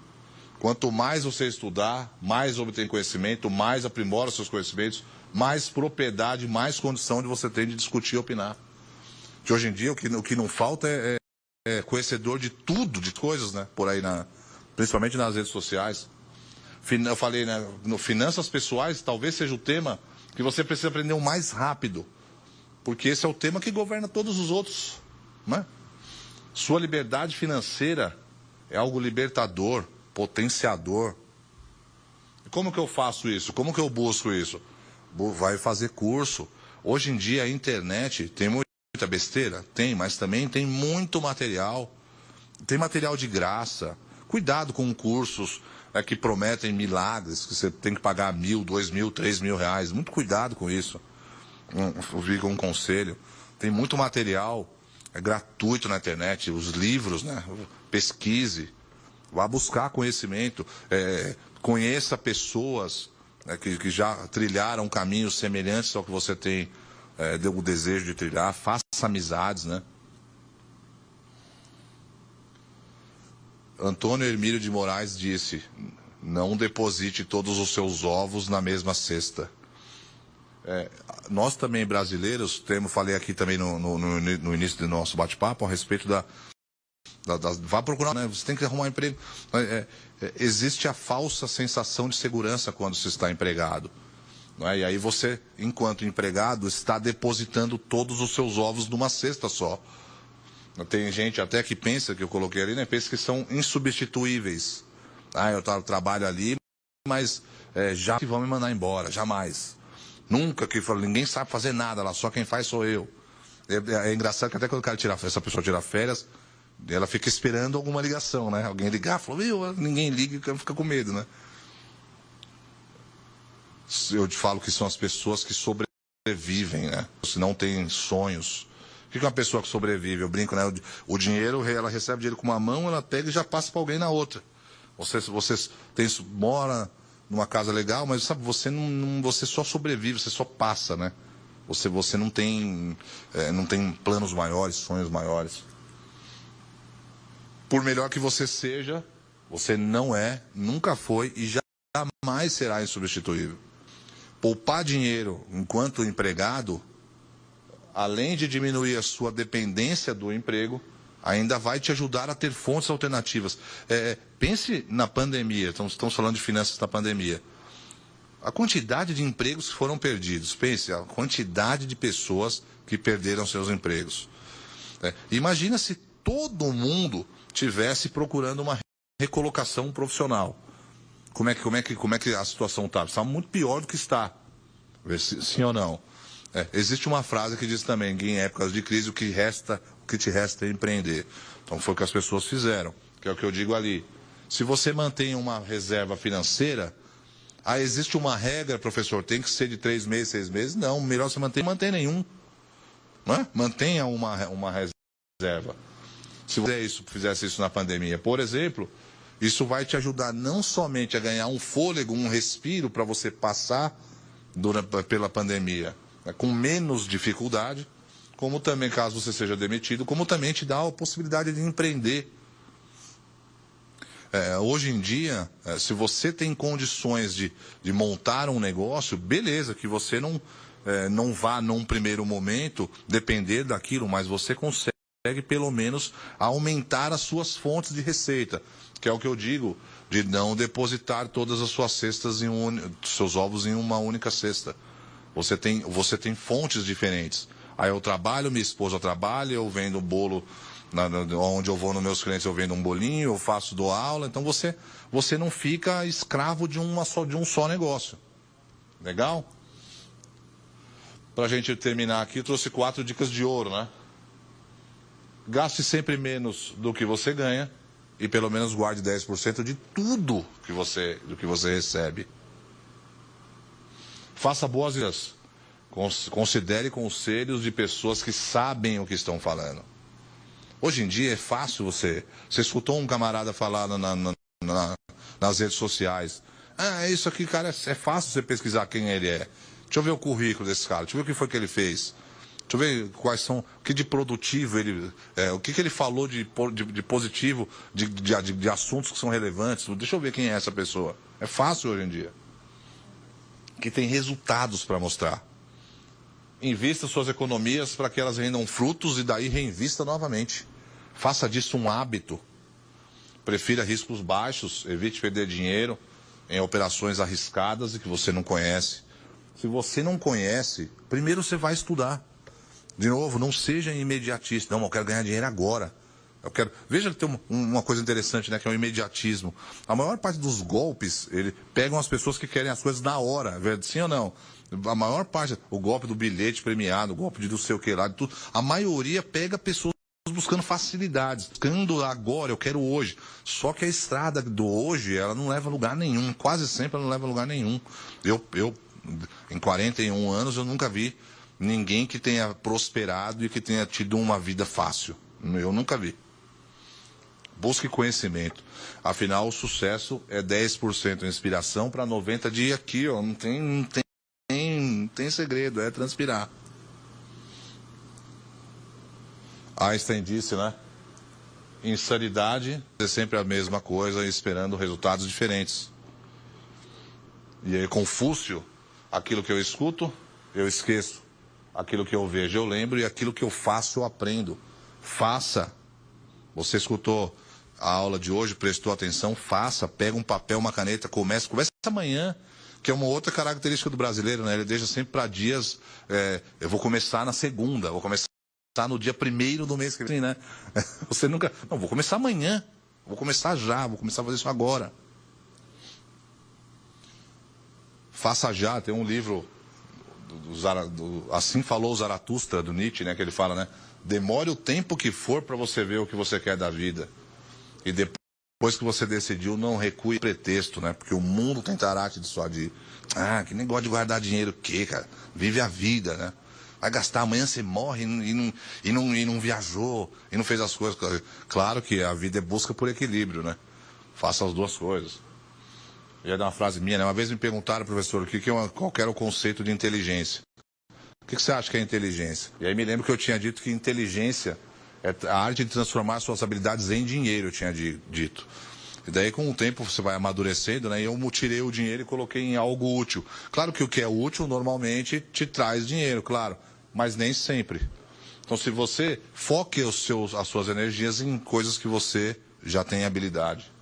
Quanto mais você estudar, mais obtém conhecimento, mais aprimora seus conhecimentos, mais propriedade, mais condição de você ter de discutir e opinar. Que hoje em dia o que não falta é conhecedor de tudo, de coisas, né? Por aí principalmente nas redes sociais. Eu falei, né, no finanças pessoais, talvez seja o tema que você precisa aprender o mais rápido. Porque esse é o tema que governa todos os outros, né? Sua liberdade financeira é algo libertador, potenciador. E como que eu faço isso? Como que eu busco isso? Vai fazer curso. Hoje em dia a internet tem muita besteira? Tem, mas também tem muito material. Tem material de graça. Cuidado com cursos que prometem milagres, que você tem que pagar 1.000, 2.000, 3.000 reais. Muito cuidado com isso. Fica um conselho. Tem muito material gratuito na internet, os livros, né? Pesquise, vá buscar conhecimento, conheça pessoas que já trilharam caminhos semelhantes ao que você tem o desejo de trilhar, faça amizades, né? Antônio Hermílio de Moraes disse: não deposite todos os seus ovos na mesma cesta. Nós também brasileiros, falei aqui também no início do nosso bate-papo a respeito vá procurar, né? Você tem que arrumar um emprego. Existe a falsa sensação de segurança quando se está empregado. Não é? E aí você, enquanto empregado, está depositando todos os seus ovos numa cesta só. Tem gente até que pensa, que eu coloquei ali, né? Pensa que são insubstituíveis. Eu trabalho ali, mas já que vão me mandar embora, jamais. Nunca que ninguém sabe fazer nada lá, só quem faz sou eu. É engraçado que até quando o cara essa pessoa tira férias, ela fica esperando alguma ligação, né? Alguém ligar, falou, ninguém liga e o cara fica com medo, né? Eu te falo que são as pessoas que sobrevivem, né? Se não tem sonhos. O que é uma pessoa que sobrevive? Eu brinco, né? O dinheiro, ela recebe dinheiro com uma mão, ela pega e já passa para alguém na outra. Você mora numa casa legal, mas sabe, você só sobrevive, você só passa, né? Você não tem planos maiores, sonhos maiores. Por melhor que você seja, você não é, nunca foi e jamais será insubstituível. Poupar dinheiro enquanto empregado, além de diminuir a sua dependência do emprego, ainda vai te ajudar a ter fontes alternativas. Pense na pandemia, estamos falando de finanças na pandemia. A quantidade de empregos que foram perdidos. Pense a quantidade de pessoas que perderam seus empregos. Imagina se todo mundo tivesse procurando uma recolocação profissional. Como é que a situação está? Está muito pior do que está. Sim ou não? Existe uma frase que diz também que em épocas de crise o que te resta é empreender. Então foi o que as pessoas fizeram. que é o que eu digo ali. Se você mantém uma reserva financeira, existe uma regra, professor, tem que ser de 3 meses, 6 meses? Não, melhor você manter nenhum. Não é? Mantenha uma reserva. Se você fizesse isso na pandemia, por exemplo, isso vai te ajudar não somente a ganhar um fôlego, um respiro para você passar pela pandemia, né, com menos dificuldade, como também, caso você seja demitido, como também te dá a possibilidade de empreender. Hoje em dia, se você tem condições de montar um negócio, beleza, que você não vá num primeiro momento depender daquilo, mas você consegue pelo menos aumentar as suas fontes de receita, que é o que eu digo, de não depositar todas as suas cestas seus ovos em uma única cesta. Você tem fontes diferentes. Aí eu trabalho, minha esposa trabalha, eu vendo bolo, onde eu vou nos meus clientes eu vendo um bolinho, eu dou aula, então você não fica escravo de um só negócio. Legal? Para a gente terminar aqui, eu trouxe 4 dicas de ouro, né? Gaste sempre menos do que você ganha e pelo menos guarde 10% de tudo do que você recebe. Faça boas ideias. Considere conselhos de pessoas que sabem o que estão falando. Hoje em dia é fácil você escutou um camarada falar nas redes sociais. Isso aqui, cara, é fácil você pesquisar quem ele é. Deixa eu ver o currículo desse cara, deixa eu ver o que foi que ele fez. Deixa eu ver quais são, o que de produtivo ele, o que ele falou de positivo, de assuntos que são relevantes. Deixa eu ver quem é essa pessoa. É fácil hoje em dia. Que tem resultados para mostrar. Invista suas economias para que elas rendam frutos e daí reinvista novamente. Faça disso um hábito. Prefira riscos baixos, evite perder dinheiro em operações arriscadas e que você não conhece. Se você não conhece, primeiro você vai estudar. De novo, não seja imediatista. Não, eu quero ganhar dinheiro agora. Veja que tem uma coisa interessante, né, que é o imediatismo. A maior parte dos golpes, pegam as pessoas que querem as coisas na hora, sim ou não? A maior parte, o golpe do bilhete premiado, o golpe de não sei o que lá, de tudo, a maioria pega pessoas buscando facilidades, buscando agora, eu quero hoje. Só que a estrada do hoje, ela não leva a lugar nenhum, quase sempre ela não leva a lugar nenhum. Eu em 41 anos, eu nunca vi ninguém que tenha prosperado e que tenha tido uma vida fácil. Eu nunca vi. Busque conhecimento. Afinal, o sucesso é 10% inspiração para 90% de aqui, ó. Não tem segredo, é transpirar. Einstein disse, né? Insanidade é sempre a mesma coisa, esperando resultados diferentes. E aí, Confúcio, aquilo que eu escuto, eu esqueço. Aquilo que eu vejo, eu lembro, e aquilo que eu faço, eu aprendo. Faça. Você escutou a aula de hoje, prestou atenção, faça, pega um papel, uma caneta, comece amanhã, que é uma outra característica do brasileiro, né? Ele deixa sempre para dias, eu vou começar na segunda, vou começar no dia 1º do mês que vem, né? Você nunca, não, vou começar amanhã, vou começar já, vou começar a fazer isso agora. Faça já, tem um livro, Assim Falou Zaratustra, do Nietzsche, né? Que ele fala, né? Demore o tempo que for para você ver o que você quer da vida. E depois que você decidiu, não recue pretexto, né? Porque o mundo tentará te dissuadir. Que negócio de guardar dinheiro o quê, cara? Vive a vida, né? Vai gastar, amanhã você morre e não viajou, e não fez as coisas. Claro que a vida é busca por equilíbrio, né? Faça as duas coisas. Eu ia dar uma frase minha, né? Uma vez me perguntaram, professor, qual que era o conceito de inteligência. O que você acha que é inteligência? E aí me lembro que eu tinha dito que inteligência é a arte de transformar suas habilidades em dinheiro, eu tinha dito. E daí, com o tempo, você vai amadurecendo, né? E eu tirei o dinheiro e coloquei em algo útil. Claro que o que é útil, normalmente, te traz dinheiro, claro. Mas nem sempre. Então, se você foque as suas energias em coisas que você já tem habilidade.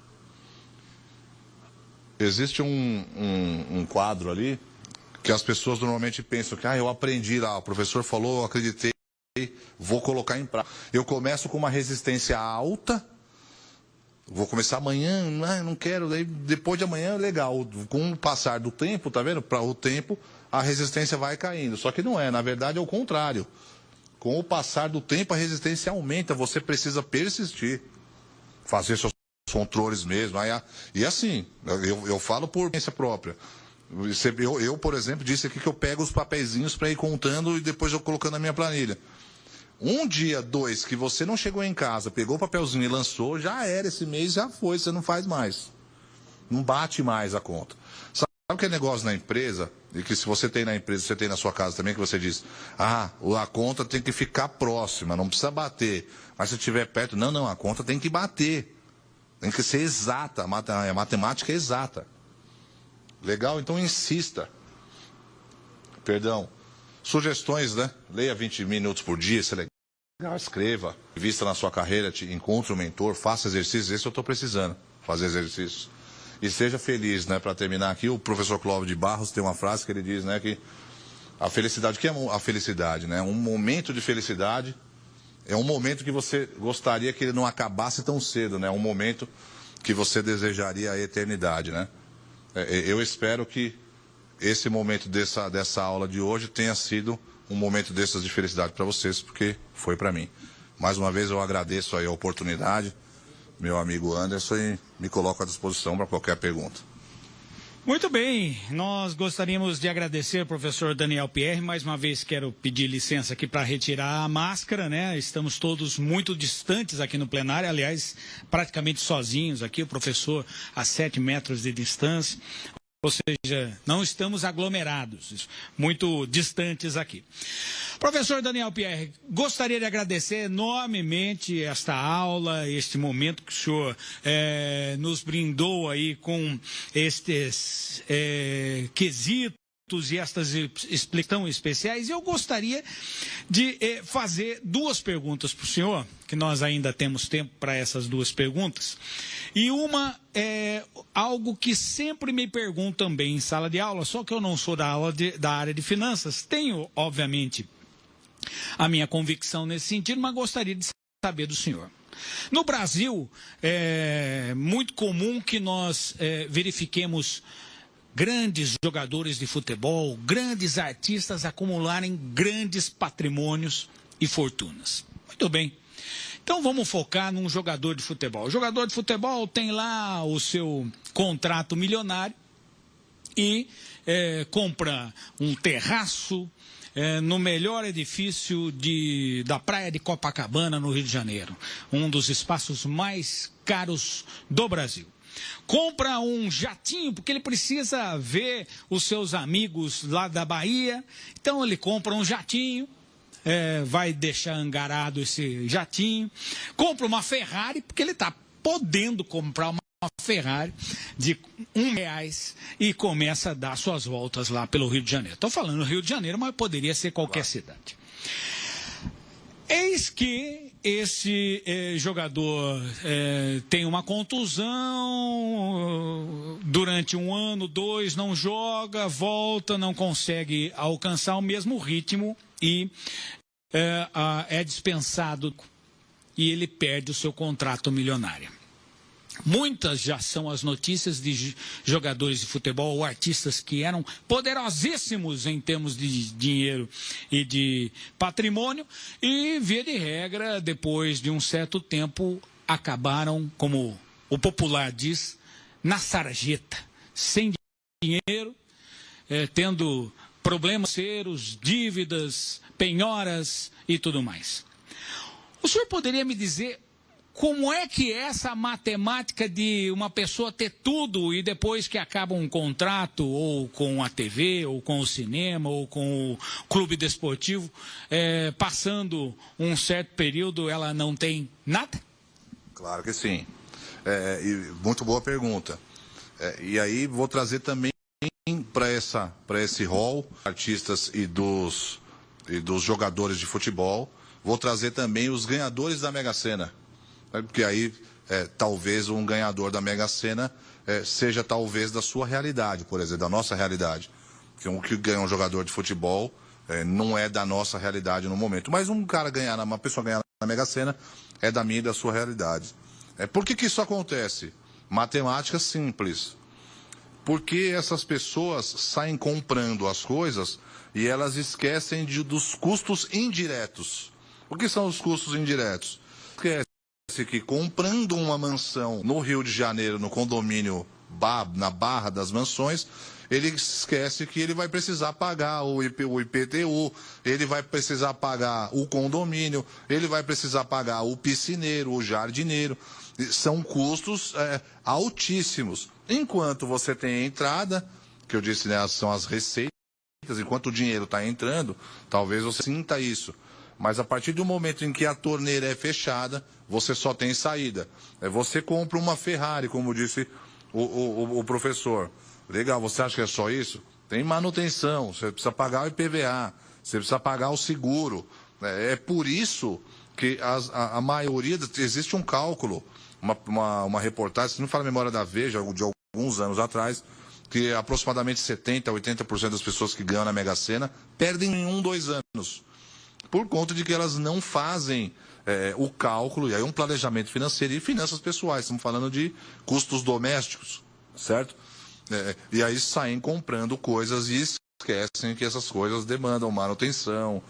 Existe um quadro ali que as pessoas normalmente pensam que eu aprendi lá, o professor falou, eu acreditei, vou colocar em prática. Eu começo com uma resistência alta, vou começar amanhã, não quero, daí depois de amanhã, legal. Com o passar do tempo, tá vendo? Para o tempo, a resistência vai caindo. Só que não é, na verdade é o contrário. Com o passar do tempo, a resistência aumenta, você precisa persistir, fazer suas controles mesmo. E assim, eu falo por experiência própria. Eu, por exemplo, disse aqui que eu pego os papeizinhos para ir contando e depois eu colocando na minha planilha. Um dia, dois, que você não chegou em casa, pegou o papelzinho e lançou, já era, esse mês já foi, você não faz mais. Não bate mais a conta. Sabe o que é negócio na empresa? E que se você tem na empresa, você tem na sua casa também, que você diz, a conta tem que ficar próxima, não precisa bater. Mas se estiver perto, não, a conta tem que bater. Tem que ser exata, a matemática é exata. Legal? Então insista. Perdão. Sugestões, né? Leia 20 minutos por dia, se é legal, escreva. Vista na sua carreira, encontre um mentor, faça exercícios. Esse eu estou precisando, fazer exercícios. E seja feliz, né? Para terminar aqui, o professor Clóvis de Barros tem uma frase que ele diz, né? Que a felicidade, o que é a felicidade, né? Um momento de felicidade é um momento que você gostaria que ele não acabasse tão cedo, né? Um momento que você desejaria a eternidade, né? Eu espero que esse momento dessa aula de hoje tenha sido um momento dessas de felicidade para vocês, porque foi para mim. Mais uma vez eu agradeço aí a oportunidade, meu amigo Anderson, e me coloco à disposição para qualquer pergunta. Muito bem, nós gostaríamos de agradecer ao professor Daniel Pierre. Mais uma vez quero pedir licença aqui para retirar a máscara, né? Estamos todos muito distantes aqui no plenário, aliás, praticamente sozinhos aqui, o professor a 7 metros de distância. Ou seja, não estamos aglomerados, muito distantes aqui. Professor Daniel Pierre, gostaria de agradecer enormemente esta aula, este momento que o senhor nos brindou aí com estes quesitos e estas explicações especiais. Eu gostaria de fazer duas perguntas para o senhor, que nós ainda temos tempo para essas duas perguntas. E uma é algo que sempre me perguntam também em sala de aula, só que eu não sou da área de finanças. Tenho, obviamente, a minha convicção nesse sentido, mas gostaria de saber do senhor. No Brasil, é muito comum que nós verifiquemos grandes jogadores de futebol, grandes artistas acumularem grandes patrimônios e fortunas. Muito bem. Então vamos focar num jogador de futebol. O jogador de futebol tem lá o seu contrato milionário e compra um terraço no melhor edifício da praia de Copacabana, no Rio de Janeiro. Um dos espaços mais caros do Brasil. Compra um jatinho, porque ele precisa ver os seus amigos lá da Bahia. Então ele compra um jatinho, vai deixar angarado esse jatinho. Compra uma Ferrari, porque ele está podendo comprar uma Ferrari de R$1 e começa a dar suas voltas lá pelo Rio de Janeiro. Estou falando Rio de Janeiro, mas poderia ser qualquer cidade. Eis que esse jogador tem uma contusão, durante 1 ano, 2, não joga, volta, não consegue alcançar o mesmo ritmo e é dispensado e ele perde o seu contrato milionário. Muitas já são as notícias de jogadores de futebol ou artistas que eram poderosíssimos em termos de dinheiro e de patrimônio e, via de regra, depois de um certo tempo, acabaram, como o popular diz, na sarjeta, sem dinheiro, tendo problemas financeiros, dívidas, penhoras e tudo mais. O senhor poderia me dizer como é que essa matemática de uma pessoa ter tudo e depois que acaba um contrato, ou com a TV, ou com o cinema, ou com o clube desportivo, passando um certo período, ela não tem nada? Claro que sim. Muito boa pergunta. E aí vou trazer também para esse rol, artistas e dos jogadores de futebol, vou trazer também os ganhadores da Mega Sena. Porque aí, talvez um ganhador da Mega Sena seja talvez da sua realidade, por exemplo, da nossa realidade. Que o que ganha um jogador de futebol não é da nossa realidade no momento. Mas uma pessoa ganhar na Mega Sena é da minha e da sua realidade. Por que isso acontece? Matemática simples. Porque essas pessoas saem comprando as coisas e elas esquecem dos custos indiretos. O que são os custos indiretos? Esquece esquece que comprando uma mansão no Rio de Janeiro, no condomínio na Barra das Mansões, ele esquece que ele vai precisar pagar o IPTU, ele vai precisar pagar o condomínio, ele vai precisar pagar o piscineiro, o jardineiro. São custos altíssimos. Enquanto você tem a entrada, que eu disse, né, são as receitas, enquanto o dinheiro está entrando, talvez você sinta isso. Mas a partir do momento em que a torneira é fechada, você só tem saída. Você compra uma Ferrari, como disse o professor. Legal, você acha que é só isso? Tem manutenção, você precisa pagar o IPVA, você precisa pagar o seguro. É por isso que a maioria... Existe um cálculo, uma reportagem, se não fala a memória da Veja, de alguns anos atrás, que aproximadamente 70%, 80% das pessoas que ganham na Mega Sena perdem em 1, 2 anos. Por conta de que elas não fazem o cálculo, e aí um planejamento financeiro e finanças pessoais. Estamos falando de custos domésticos, certo? E aí saem comprando coisas e esquecem que essas coisas demandam manutenção.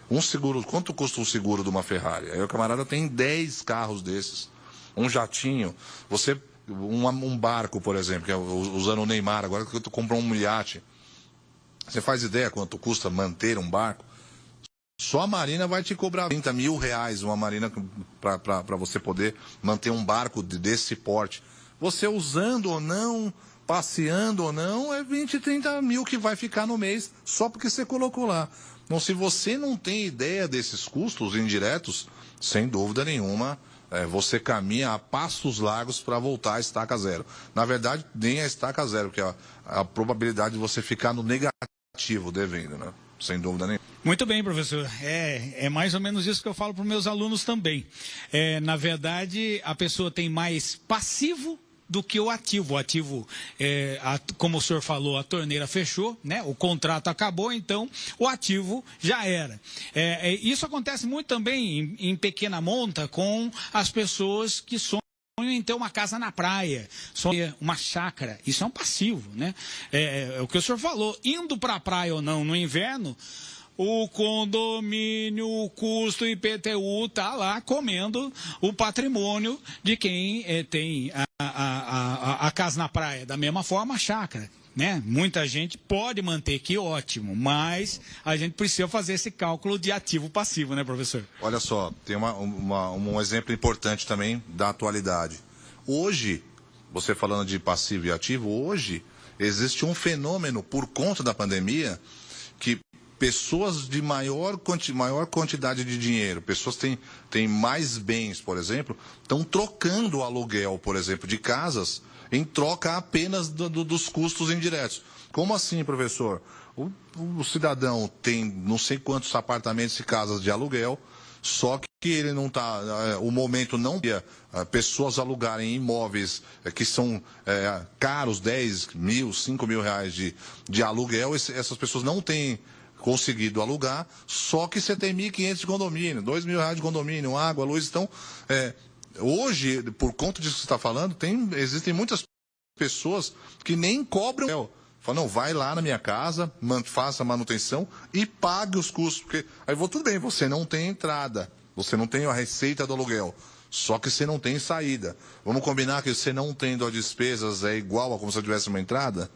Um seguro, quanto custa um seguro de uma Ferrari? Aí o camarada tem 10 carros desses. Um jatinho, um barco, por exemplo, que é usando o Neymar, agora que tu compra um iate. Você faz ideia quanto custa manter um barco? Só a Marina vai te cobrar 30 mil reais, uma Marina, para você poder manter um barco desse porte. Você usando ou não, passeando ou não, é 20, 30 mil que vai ficar no mês, só porque você colocou lá. Então, se você não tem ideia desses custos indiretos, sem dúvida nenhuma, você caminha a passos largos para voltar à estaca zero. Na verdade, nem a estaca zero, porque a probabilidade de você ficar no negativo devendo, né? Sem dúvida nenhuma. Muito bem, professor. É mais ou menos isso que eu falo para os meus alunos também. Na verdade, a pessoa tem mais passivo do que o ativo. O ativo, como o senhor falou, a torneira fechou, né? O contrato acabou, então o ativo já era. Isso acontece muito também em pequena monta com as pessoas que sonham em ter uma casa na praia, uma chácara. Isso é um passivo, né? É o que o senhor falou. Indo para a praia ou não no inverno, o condomínio, o custo IPTU está lá comendo o patrimônio de quem tem a casa na praia. Da mesma forma, a chácara, né? Muita gente pode manter, que ótimo, mas a gente precisa fazer esse cálculo de ativo-passivo, né, professor? Olha só, tem um exemplo importante também da atualidade. Hoje, você falando de passivo e ativo, hoje existe um fenômeno por conta da pandemia que pessoas de maior quantidade de dinheiro, pessoas que têm mais bens, por exemplo, estão trocando o aluguel, por exemplo, de casas em troca apenas dos custos indiretos. Como assim, professor? O cidadão tem não sei quantos apartamentos e casas de aluguel, só que ele não está... o momento não é pessoas alugarem imóveis que são caros, 10 mil, 5 mil reais de aluguel. Essas pessoas não têm conseguido alugar, só que você tem 1.500 de condomínio, 2 mil reais de condomínio, água, luz. Então, hoje, por conta disso que você está falando, existem muitas pessoas que nem cobram aluguel. Falam, não, vai lá na minha casa, faça a manutenção e pague os custos. Porque aí tudo bem, você não tem entrada, você não tem a receita do aluguel, só que você não tem saída. Vamos combinar que você não tendo as despesas é igual a como se tivesse uma entrada?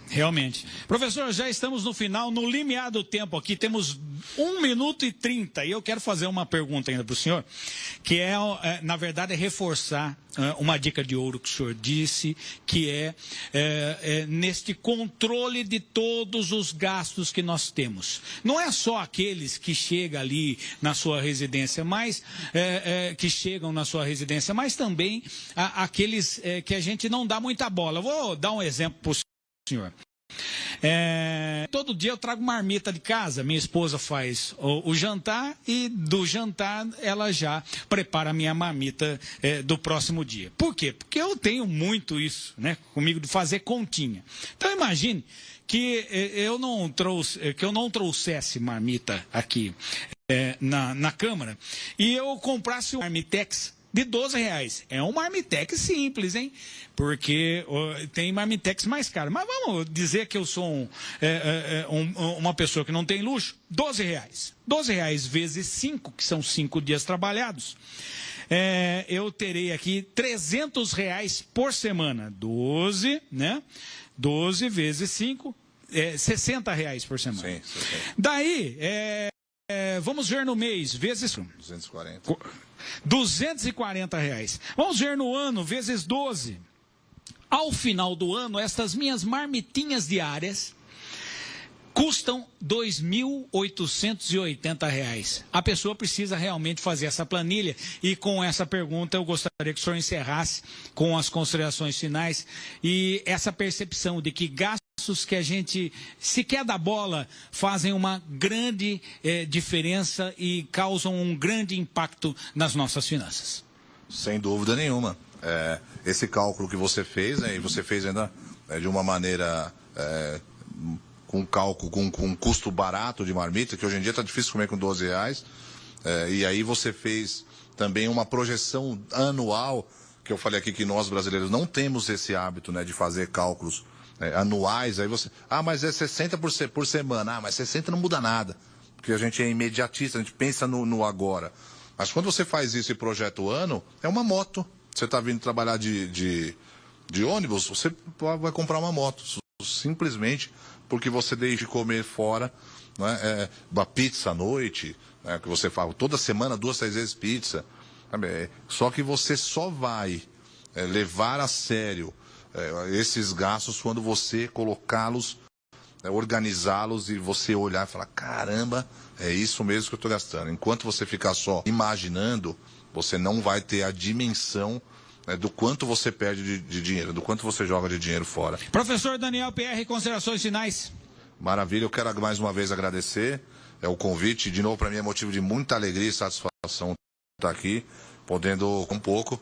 Realmente. Professor, já estamos no final, no limiar do tempo aqui, temos 1 minuto e 30, e eu quero fazer uma pergunta ainda para o senhor, que na verdade, reforçar uma dica de ouro que o senhor disse, que neste controle de todos os gastos que nós temos. Não é só aqueles que chegam ali na sua residência, mas que chegam na sua residência, mas também aqueles que a gente não dá muita bola. Eu vou dar um exemplo para o senhor. Todo dia eu trago marmita de casa, minha esposa faz o jantar e do jantar ela já prepara a minha marmita do próximo dia. Por quê? Porque eu tenho muito isso, né, comigo de fazer continha. Então imagine que eu não trouxesse marmita aqui na Câmara e eu comprasse um Marmitex de R$12. É um Marmitex simples, hein? Porque tem Marmitex mais caro. Mas vamos dizer que eu sou uma pessoa que não tem luxo. R$12. R$12 vezes 5, que são 5 dias trabalhados. eu terei aqui R$300 por semana. 12, né? 12 vezes 5, R$60 por semana. Sim, sim. Daí, vamos ver no mês, vezes... 240. R$240. Vamos ver no ano, vezes 12. Ao final do ano, estas minhas marmitinhas diárias custam R$2.880. A pessoa precisa realmente fazer essa planilha. E com essa pergunta, eu gostaria que o senhor encerrasse com as considerações finais e essa percepção de que gastos que a gente sequer dá bola fazem uma grande diferença e causam um grande impacto nas nossas finanças. Sem dúvida nenhuma. Esse cálculo que você fez, né, e você fez ainda de uma maneira... com cálculo, com um custo barato de marmita, que hoje em dia está difícil comer com R$12. E aí você fez também uma projeção anual, que eu falei aqui que nós brasileiros não temos esse hábito, né, de fazer cálculos anuais. Aí você, mas é 60 por semana. Mas 60 não muda nada, porque a gente é imediatista, a gente pensa no agora. Mas quando você faz isso e projeta o ano, é uma moto. Você está vindo trabalhar de ônibus, você vai comprar uma moto. Simplesmente porque você deixa de comer fora, né, uma pizza à noite, né, que você fala toda semana 2, 3 vezes pizza. Só que você só vai levar a sério esses gastos quando você colocá-los, organizá-los e você olhar e falar, caramba, é isso mesmo que eu estou gastando. Enquanto você ficar só imaginando, você não vai ter a dimensão do quanto você perde de dinheiro, do quanto você joga de dinheiro fora. Professor Daniel Pierre, considerações finais. Maravilha, eu quero mais uma vez agradecer o convite. De novo, para mim é motivo de muita alegria e satisfação estar aqui, podendo um pouco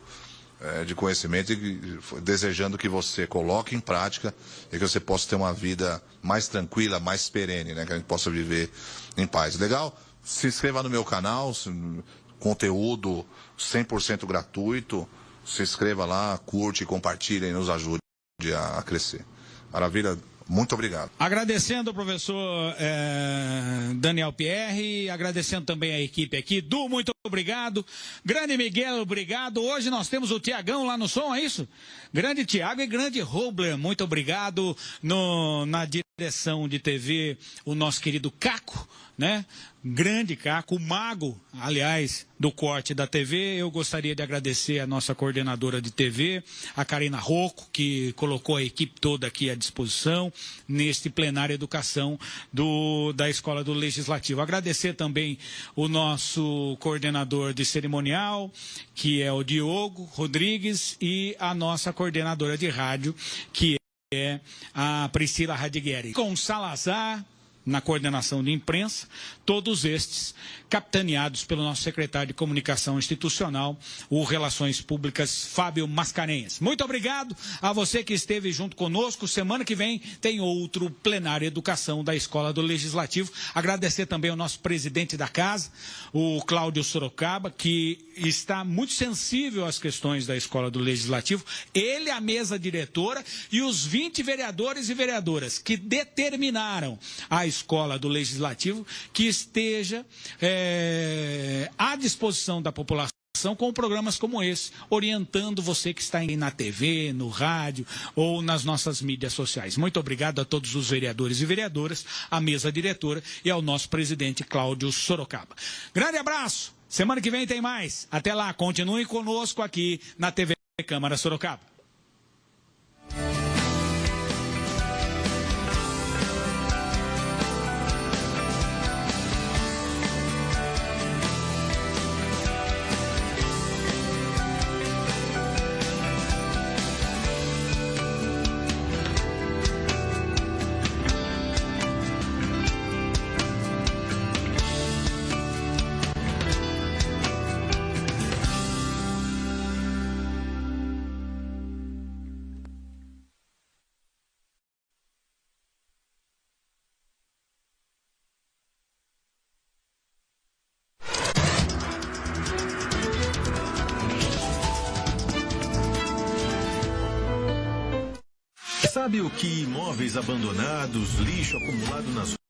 de conhecimento e desejando que você coloque em prática e que você possa ter uma vida mais tranquila, mais perene, né? Que a gente possa viver em paz. Legal? Se inscreva no meu canal, conteúdo 100% gratuito. Se inscreva lá, curte, compartilhe e nos ajude a crescer. Maravilha, muito obrigado. Agradecendo o professor Daniel Pierre, agradecendo também a equipe aqui. Du, muito obrigado. Grande Miguel, obrigado. Hoje nós temos o Tiagão lá no som, é isso? Grande Tiago e grande Robler, muito obrigado. Na direção de TV, o nosso querido Caco, né? Grande Caco, o mago, aliás, do corte da TV. Eu gostaria de agradecer a nossa coordenadora de TV, a Karina Rocco, que colocou a equipe toda aqui à disposição neste plenário educação da Escola do Legislativo. Agradecer também o nosso coordenador de cerimonial, que é o Diogo Rodrigues, e a nossa coordenadora de rádio, que é a Priscila Radigueri. Com Salazar na coordenação de imprensa, todos estes capitaneados pelo nosso secretário de Comunicação Institucional, o Relações Públicas, Fábio Mascarenhas. Muito obrigado a você que esteve junto conosco. Semana que vem tem outro plenário Educação da Escola do Legislativo. Agradecer também ao nosso presidente da casa, o Cláudio Sorocaba, que está muito sensível às questões da Escola do Legislativo. Ele, a mesa diretora e os 20 vereadores e vereadoras que determinaram a Escola do Legislativo que esteja à disposição da população com programas como esse, orientando você que está aí na TV, no rádio ou nas nossas mídias sociais. Muito obrigado a todos os vereadores e vereadoras, à mesa diretora e ao nosso presidente Cláudio Sorocaba. Grande abraço! Semana que vem tem mais. Até lá, continue conosco aqui na TV Câmara Sorocaba. Sabe o que imóveis abandonados, lixo acumulado nas